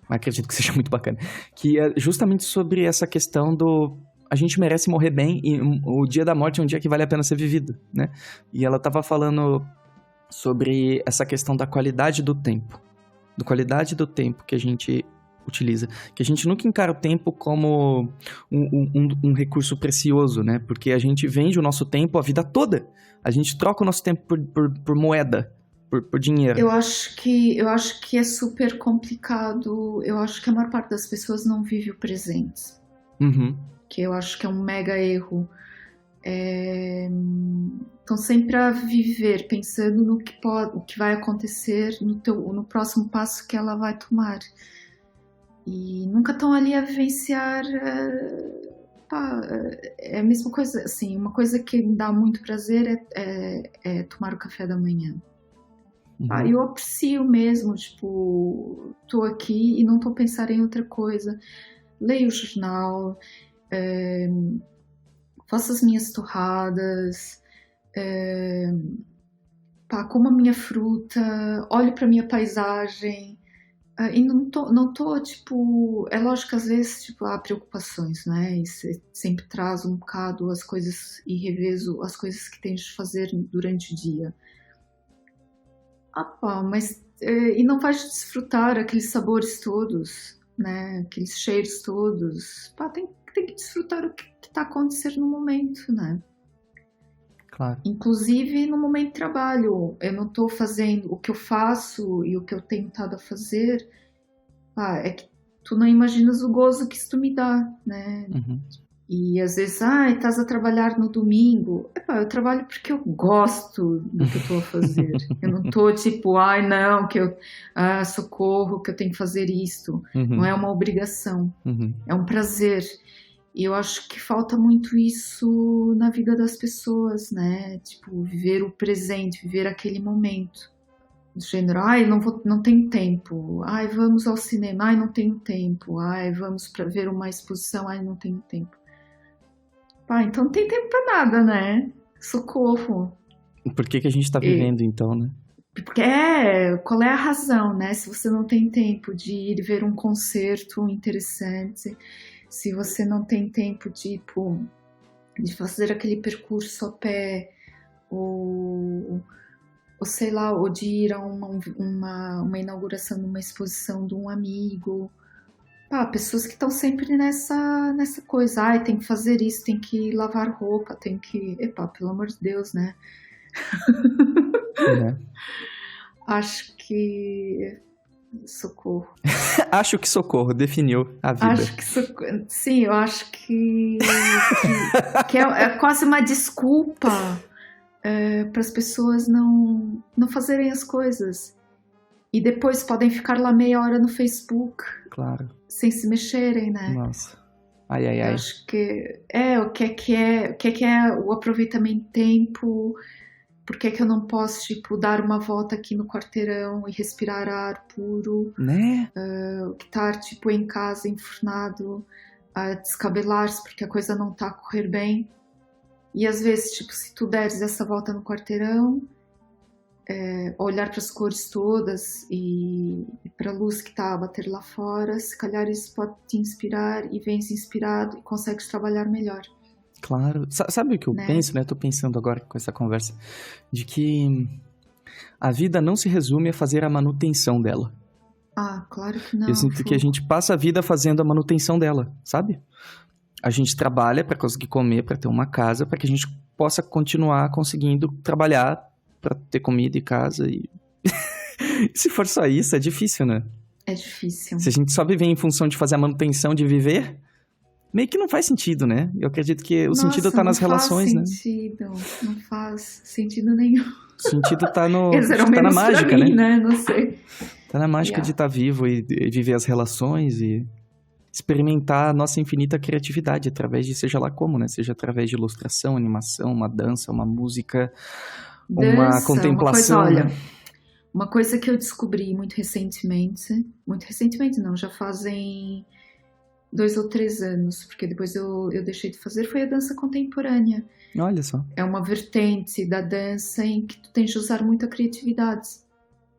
Acredito que seja muito bacana. Que é justamente sobre essa questão do... A gente merece morrer bem e o dia da morte é um dia que vale a pena ser vivido, né? E ela tava falando sobre essa questão da qualidade do tempo. Da qualidade do tempo que a gente utiliza. Que a gente nunca encara o tempo como um recurso precioso, né? Porque a gente vende o nosso tempo a vida toda. A gente troca o nosso tempo por moeda, por dinheiro. Eu acho que é super complicado. Eu acho que a maior parte das pessoas não vive o presente. Uhum. Que eu acho que é um mega erro. Estão sempre a viver pensando no que o que vai acontecer no próximo passo que ela vai tomar. E nunca estão ali a vivenciar. É a mesma coisa, assim, uma coisa que me dá muito prazer é tomar o café da manhã. Uhum. Eu aprecio mesmo, tipo, estou aqui e não estou a pensar em outra coisa. Leio o jornal, faço as minhas torradas, como a minha fruta, olho para a minha paisagem. E não tô, tipo... É lógico que às vezes, tipo, há preocupações, né? E você sempre traz um bocado as coisas e revezo as coisas que tens de fazer durante o dia. Mas... E não vais desfrutar aqueles sabores todos, né? Aqueles cheiros todos. Tem que desfrutar o que está acontecendo no momento, né? Claro. Inclusive no momento de trabalho. Eu não estou fazendo o que eu faço e o que eu tenho estado a fazer. É que tu não imaginas o gozo que isso me dá, né? Uhum. E às vezes, estás a trabalhar no domingo. Eu trabalho porque eu gosto do que eu estou a fazer. Eu não estou tipo, não, que eu... socorro, que eu tenho que fazer isto. Uhum. Não é uma obrigação. Uhum. É um prazer. E eu acho que falta muito isso na vida das pessoas, né? Tipo, viver o presente, viver aquele momento. Do gênero, não tenho tempo. Vamos ao cinema, não tenho tempo. Vamos para ver uma exposição, não tenho tempo. Então não tem tempo para nada, né? Socorro. Por que a gente tá vivendo, então, né? Porque qual é a razão, né? Se você não tem tempo de ir ver um concerto interessante, se você não tem tempo, tipo, de fazer aquele percurso a pé, ou sei lá, ou de ir a uma inauguração de uma exposição de um amigo. Pessoas que estão sempre nessa coisa. Tem que fazer isso, tem que lavar roupa, tem que... pelo amor de Deus, né? Acho que... Socorro. Acho que socorro, definiu a vida. Acho que socorro. Sim, eu acho que é quase uma desculpa para as pessoas não fazerem as coisas. E depois podem ficar lá meia hora no Facebook. Claro. Sem se mexerem, né? Nossa. Ai. Eu acho que o que é o aproveitamento de tempo. Por que eu não posso, tipo, dar uma volta aqui no quarteirão e respirar ar puro? Né? Estar, tipo, em casa, enfurnado, a descabelar-se porque a coisa não está a correr bem. E às vezes, tipo, se tu deres essa volta no quarteirão, olhar para as cores todas e para a luz que está a bater lá fora, se calhar isso pode te inspirar e vens inspirado e consegues trabalhar melhor. Claro. Sabe o que eu penso, né? Tô pensando agora com essa conversa, de que a vida não se resume a fazer a manutenção dela. Claro que não. Eu sinto que a gente passa a vida fazendo a manutenção dela, sabe? A gente trabalha para conseguir comer, para ter uma casa, para que a gente possa continuar conseguindo trabalhar para ter comida e casa. E se for só isso, é difícil, né? É difícil. Se a gente só viver em função de fazer a manutenção de viver, meio que não faz sentido, né? Eu acredito que o sentido tá nas relações, né? Não faz sentido nenhum. O sentido tá no... tá na mágica, mim, né? Não sei. Tá na mágica de estar vivo e viver as relações e experimentar a nossa infinita criatividade através de seja lá como, né? Seja através de ilustração, animação, uma dança, uma música, uma contemplação. Uma coisa que eu descobri muito recentemente não, já fazem 2 ou 3 anos, porque depois eu deixei de fazer, foi a dança contemporânea. Olha só. É uma vertente da dança em que tu tens de usar muita criatividade.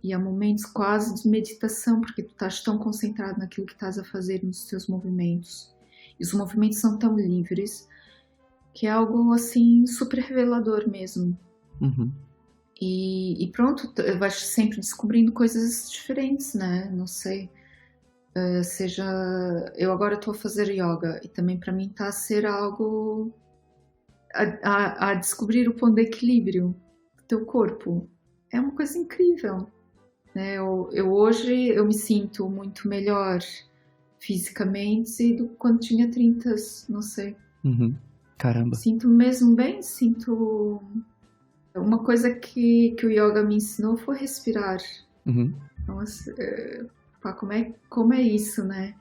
E há momentos quase de meditação, porque tu estás tão concentrado naquilo que estás a fazer, nos teus movimentos. E os movimentos são tão livres, que é algo, assim, super revelador mesmo. Uhum. E pronto, vais sempre descobrindo coisas diferentes, né? Não sei. Seja, eu agora estou a fazer yoga e também para mim está a ser algo a descobrir o ponto de equilíbrio do teu corpo. É uma coisa incrível, né? Hoje eu me sinto muito melhor fisicamente do que quando tinha 30, não sei. Uhum. Caramba. Sinto mesmo bem, sinto... Uma coisa que o yoga me ensinou foi respirar. Uhum. Então, como é isso, né?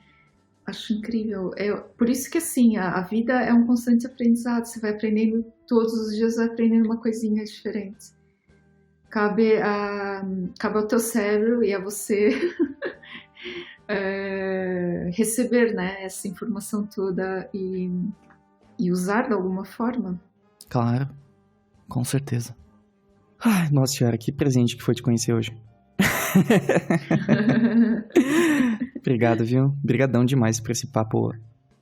Acho incrível. Por isso que, assim, a vida é um constante aprendizado. Você vai aprendendo todos os dias, vai aprendendo uma coisinha diferente. Cabe ao teu cérebro e a você receber, né, essa informação toda e usar de alguma forma. Claro, com certeza. Ai, nossa senhora, que presente que foi te conhecer hoje. Obrigado, viu? Obrigadão demais por esse papo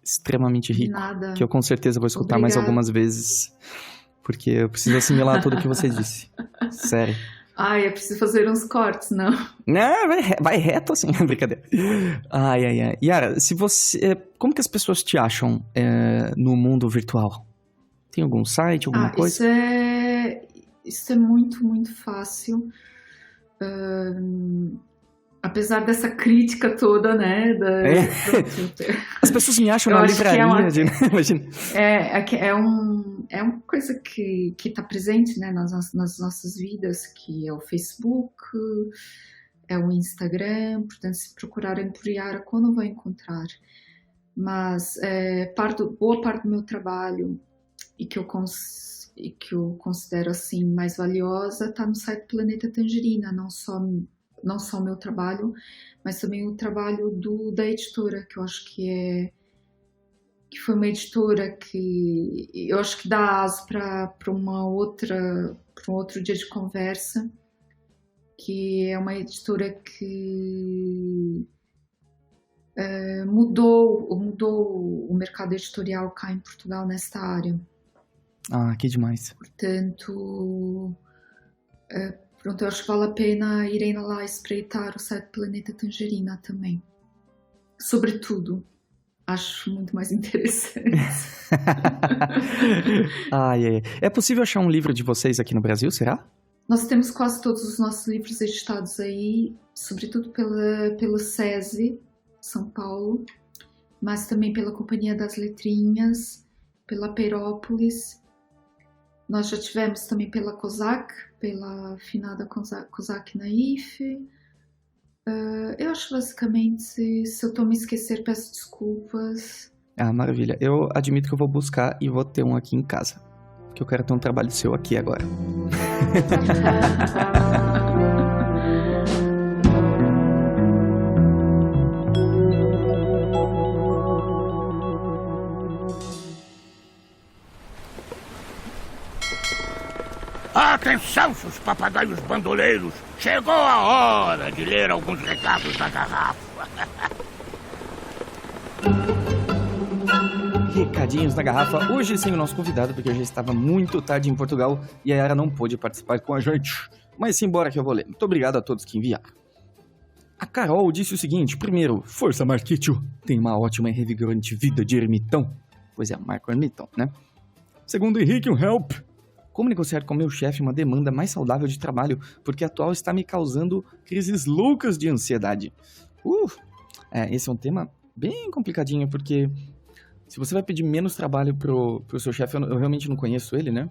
extremamente rico. Nada. Que eu com certeza vou escutar mais algumas vezes. Porque eu preciso assimilar tudo que você disse. Sério. Ai, eu preciso fazer uns cortes, não? Não, vai reto assim, brincadeira. Ai. Yara, como que as pessoas te acham no mundo virtual? Tem algum site, alguma coisa? Isso é muito, muito fácil. Apesar dessa crítica toda, né? As pessoas me acham na livraria. Imagina. É uma coisa que está presente, né, nas nossas vidas, que é o Facebook, é o Instagram. Portanto, se procurarem por Yara Kono, vão encontrar. Mas boa parte do meu trabalho e que eu considero assim mais valiosa está no site Planeta Tangerina, não só o meu trabalho, mas também o trabalho da editora, que eu acho que foi uma editora que eu acho que dá asa para um outro dia de conversa, que é uma editora que mudou o mercado editorial cá em Portugal nesta área. Ah, que demais. Portanto, eu acho que vale a pena irem lá espreitar o site Planeta Tangerina também. Sobretudo, acho muito mais interessante. É possível achar um livro de vocês aqui no Brasil, será? Nós temos quase todos os nossos livros editados aí, sobretudo pelo SESI, São Paulo, mas também pela Companhia das Letrinhas, pela Perópolis. Nós já tivemos também pela COSAC, pela afinada COSAC na IFE. Eu acho basicamente, se eu estou me esquecer, peço desculpas. Ah, maravilha. Eu admito que eu vou buscar e vou ter um aqui em casa. Porque eu quero ter um trabalho seu aqui agora. Atenção, seus papagaios bandoleiros! Chegou a hora de ler alguns recados da garrafa. Recadinhos da garrafa, hoje sem o nosso convidado, porque já estava muito tarde em Portugal e a Yara não pôde participar com a gente. Mas simbora que eu vou ler. Muito obrigado a todos que enviaram. A Carol disse o seguinte: primeiro, força Marquito, tem uma ótima e revigorante vida de ermitão. Pois é, Marco Ermitão, né? Segundo, Henrique, um help. Como negociar com meu chefe uma demanda mais saudável de trabalho, porque a atual está me causando crises loucas de ansiedade. Esse é um tema bem complicadinho, porque se você vai pedir menos trabalho pro seu chefe, eu realmente não conheço ele, né?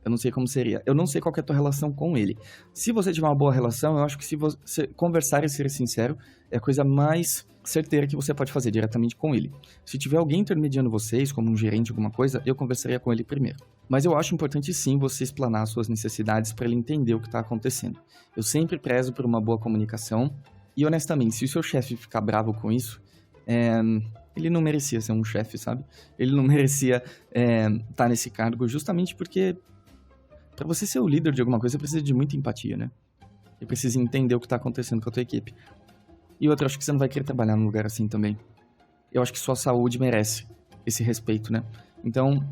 Eu não sei como seria. Eu não sei qual que é a tua relação com ele. Se você tiver uma boa relação, eu acho que se você conversar e ser sincero, é a coisa mais certeira que você pode fazer diretamente com ele. Se tiver alguém intermediando vocês, como um gerente, alguma coisa, eu conversaria com ele primeiro. Mas eu acho importante sim você explanar suas necessidades para ele entender o que está acontecendo. Eu sempre prezo por uma boa comunicação e, honestamente, se o seu chefe ficar bravo com isso, ele não merecia ser um chefe, sabe? Ele não merecia estar nesse cargo justamente porque para você ser o líder de alguma coisa, você precisa de muita empatia, né? Você precisa entender o que está acontecendo com a tua equipe. E outra, acho que você não vai querer trabalhar num lugar assim também. Eu acho que sua saúde merece esse respeito, né? Então,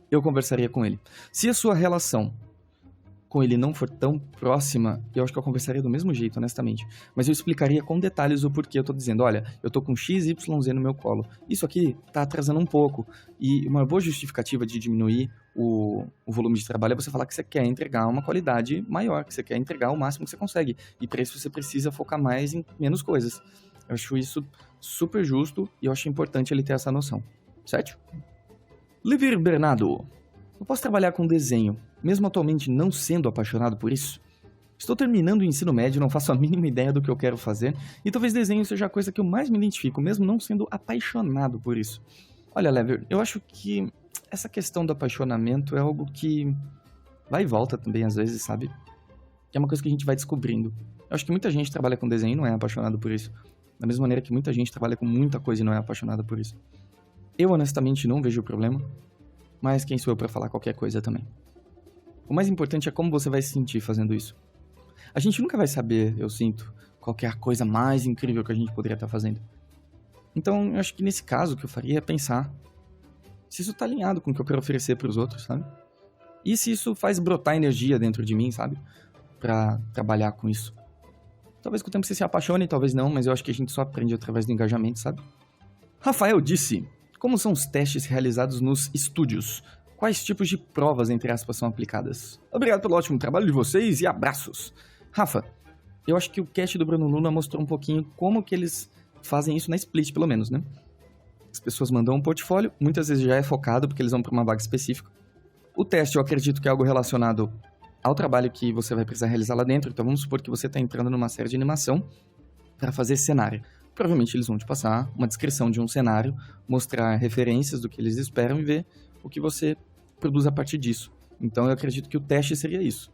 eu conversaria com ele. Se a sua relação com ele não for tão próxima, eu acho que eu conversaria do mesmo jeito, honestamente. Mas eu explicaria com detalhes o porquê eu tô dizendo, olha, eu tô com XYZ no meu colo. Isso aqui tá atrasando um pouco. E uma boa justificativa de diminuir o volume de trabalho é você falar que você quer entregar uma qualidade maior, que você quer entregar o máximo que você consegue. E para isso você precisa focar mais em menos coisas. Eu acho isso super justo e eu acho importante ele ter essa noção. Certo? Livir Bernardo. Eu posso trabalhar com desenho, mesmo atualmente não sendo apaixonado por isso? Estou terminando o ensino médio, não faço a mínima ideia do que eu quero fazer, e talvez desenho seja a coisa que eu mais me identifico, mesmo não sendo apaixonado por isso. Olha, Lever, eu acho que essa questão do apaixonamento é algo que vai e volta também às vezes, sabe? Que é uma coisa que a gente vai descobrindo. Eu acho que muita gente trabalha com desenho e não é apaixonado por isso. Da mesma maneira que muita gente trabalha com muita coisa e não é apaixonada por isso. Eu, honestamente, não vejo o problema. Mas quem sou eu para falar qualquer coisa também? O mais importante é como você vai se sentir fazendo isso. A gente nunca vai saber, eu sinto, qual que é a coisa mais incrível que a gente poderia estar fazendo. Então, eu acho que nesse caso o que eu faria é pensar se isso está alinhado com o que eu quero oferecer para os outros, sabe? E se isso faz brotar energia dentro de mim, sabe? Para trabalhar com isso. Talvez com o tempo você se apaixone, talvez não, mas eu acho que a gente só aprende através do engajamento, sabe? Rafael disse... Como são os testes realizados nos estúdios? Quais tipos de provas, entre aspas, são aplicadas? Obrigado pelo ótimo trabalho de vocês e abraços. Rafa, eu acho que o cast do Bruno Luna mostrou um pouquinho como que eles fazem isso na Split, pelo menos, né? As pessoas mandam um portfólio, muitas vezes já é focado porque eles vão para uma vaga específica. O teste eu acredito que é algo relacionado ao trabalho que você vai precisar realizar lá dentro. Então vamos supor que você está entrando numa série de animação para fazer cenário. Provavelmente eles vão te passar uma descrição de um cenário, mostrar referências do que eles esperam e ver o que você produz a partir disso. Então eu acredito que o teste seria isso.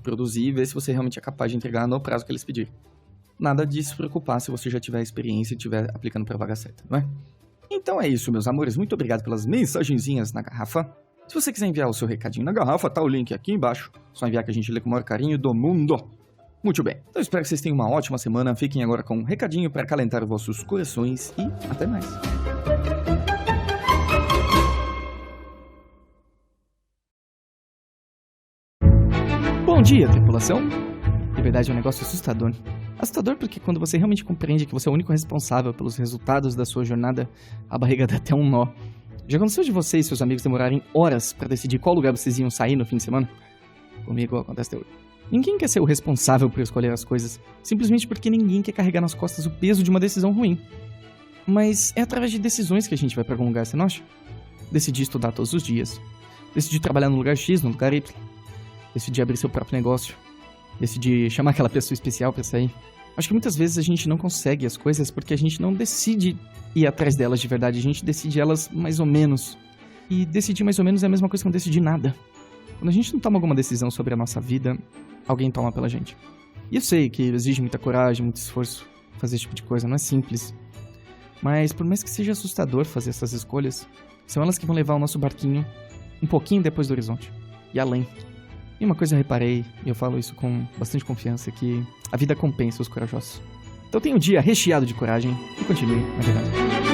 Produzir e ver se você realmente é capaz de entregar no prazo que eles pedirem. Nada de se preocupar se você já tiver experiência e estiver aplicando para a vaga certa, não é? Então é isso, meus amores. Muito obrigado pelas mensagenzinhas na garrafa. Se você quiser enviar o seu recadinho na garrafa, tá o link aqui embaixo. Só enviar que a gente lê com o maior carinho do mundo. Muito bem, então espero que vocês tenham uma ótima semana. Fiquem agora com um recadinho para acalentar os vossos corações e até mais. Bom dia, tripulação. De verdade é um negócio assustador. Assustador porque quando você realmente compreende que você é o único responsável pelos resultados da sua jornada, a barriga dá até um nó. Já aconteceu de você e seus amigos demorarem horas para decidir qual lugar vocês iam sair no fim de semana? Comigo acontece até hoje. Ninguém quer ser o responsável por escolher as coisas, simplesmente porque ninguém quer carregar nas costas o peso de uma decisão ruim. Mas é através de decisões que a gente vai para algum lugar, você não acha? Decidir estudar todos os dias, decidir trabalhar no lugar X, no lugar Y, decidir abrir seu próprio negócio, decidir chamar aquela pessoa especial para sair. Acho que muitas vezes a gente não consegue as coisas porque a gente não decide ir atrás delas de verdade, a gente decide elas mais ou menos. E decidir mais ou menos é a mesma coisa que não decidir nada. Quando a gente não toma alguma decisão sobre a nossa vida, alguém toma pela gente. E eu sei que exige muita coragem, muito esforço fazer esse tipo de coisa, não é simples. Mas por mais que seja assustador fazer essas escolhas, são elas que vão levar o nosso barquinho um pouquinho depois do horizonte, e além. E uma coisa eu reparei, e eu falo isso com bastante confiança, que a vida compensa os corajosos. Então tenha um dia recheado de coragem e continue na verdade.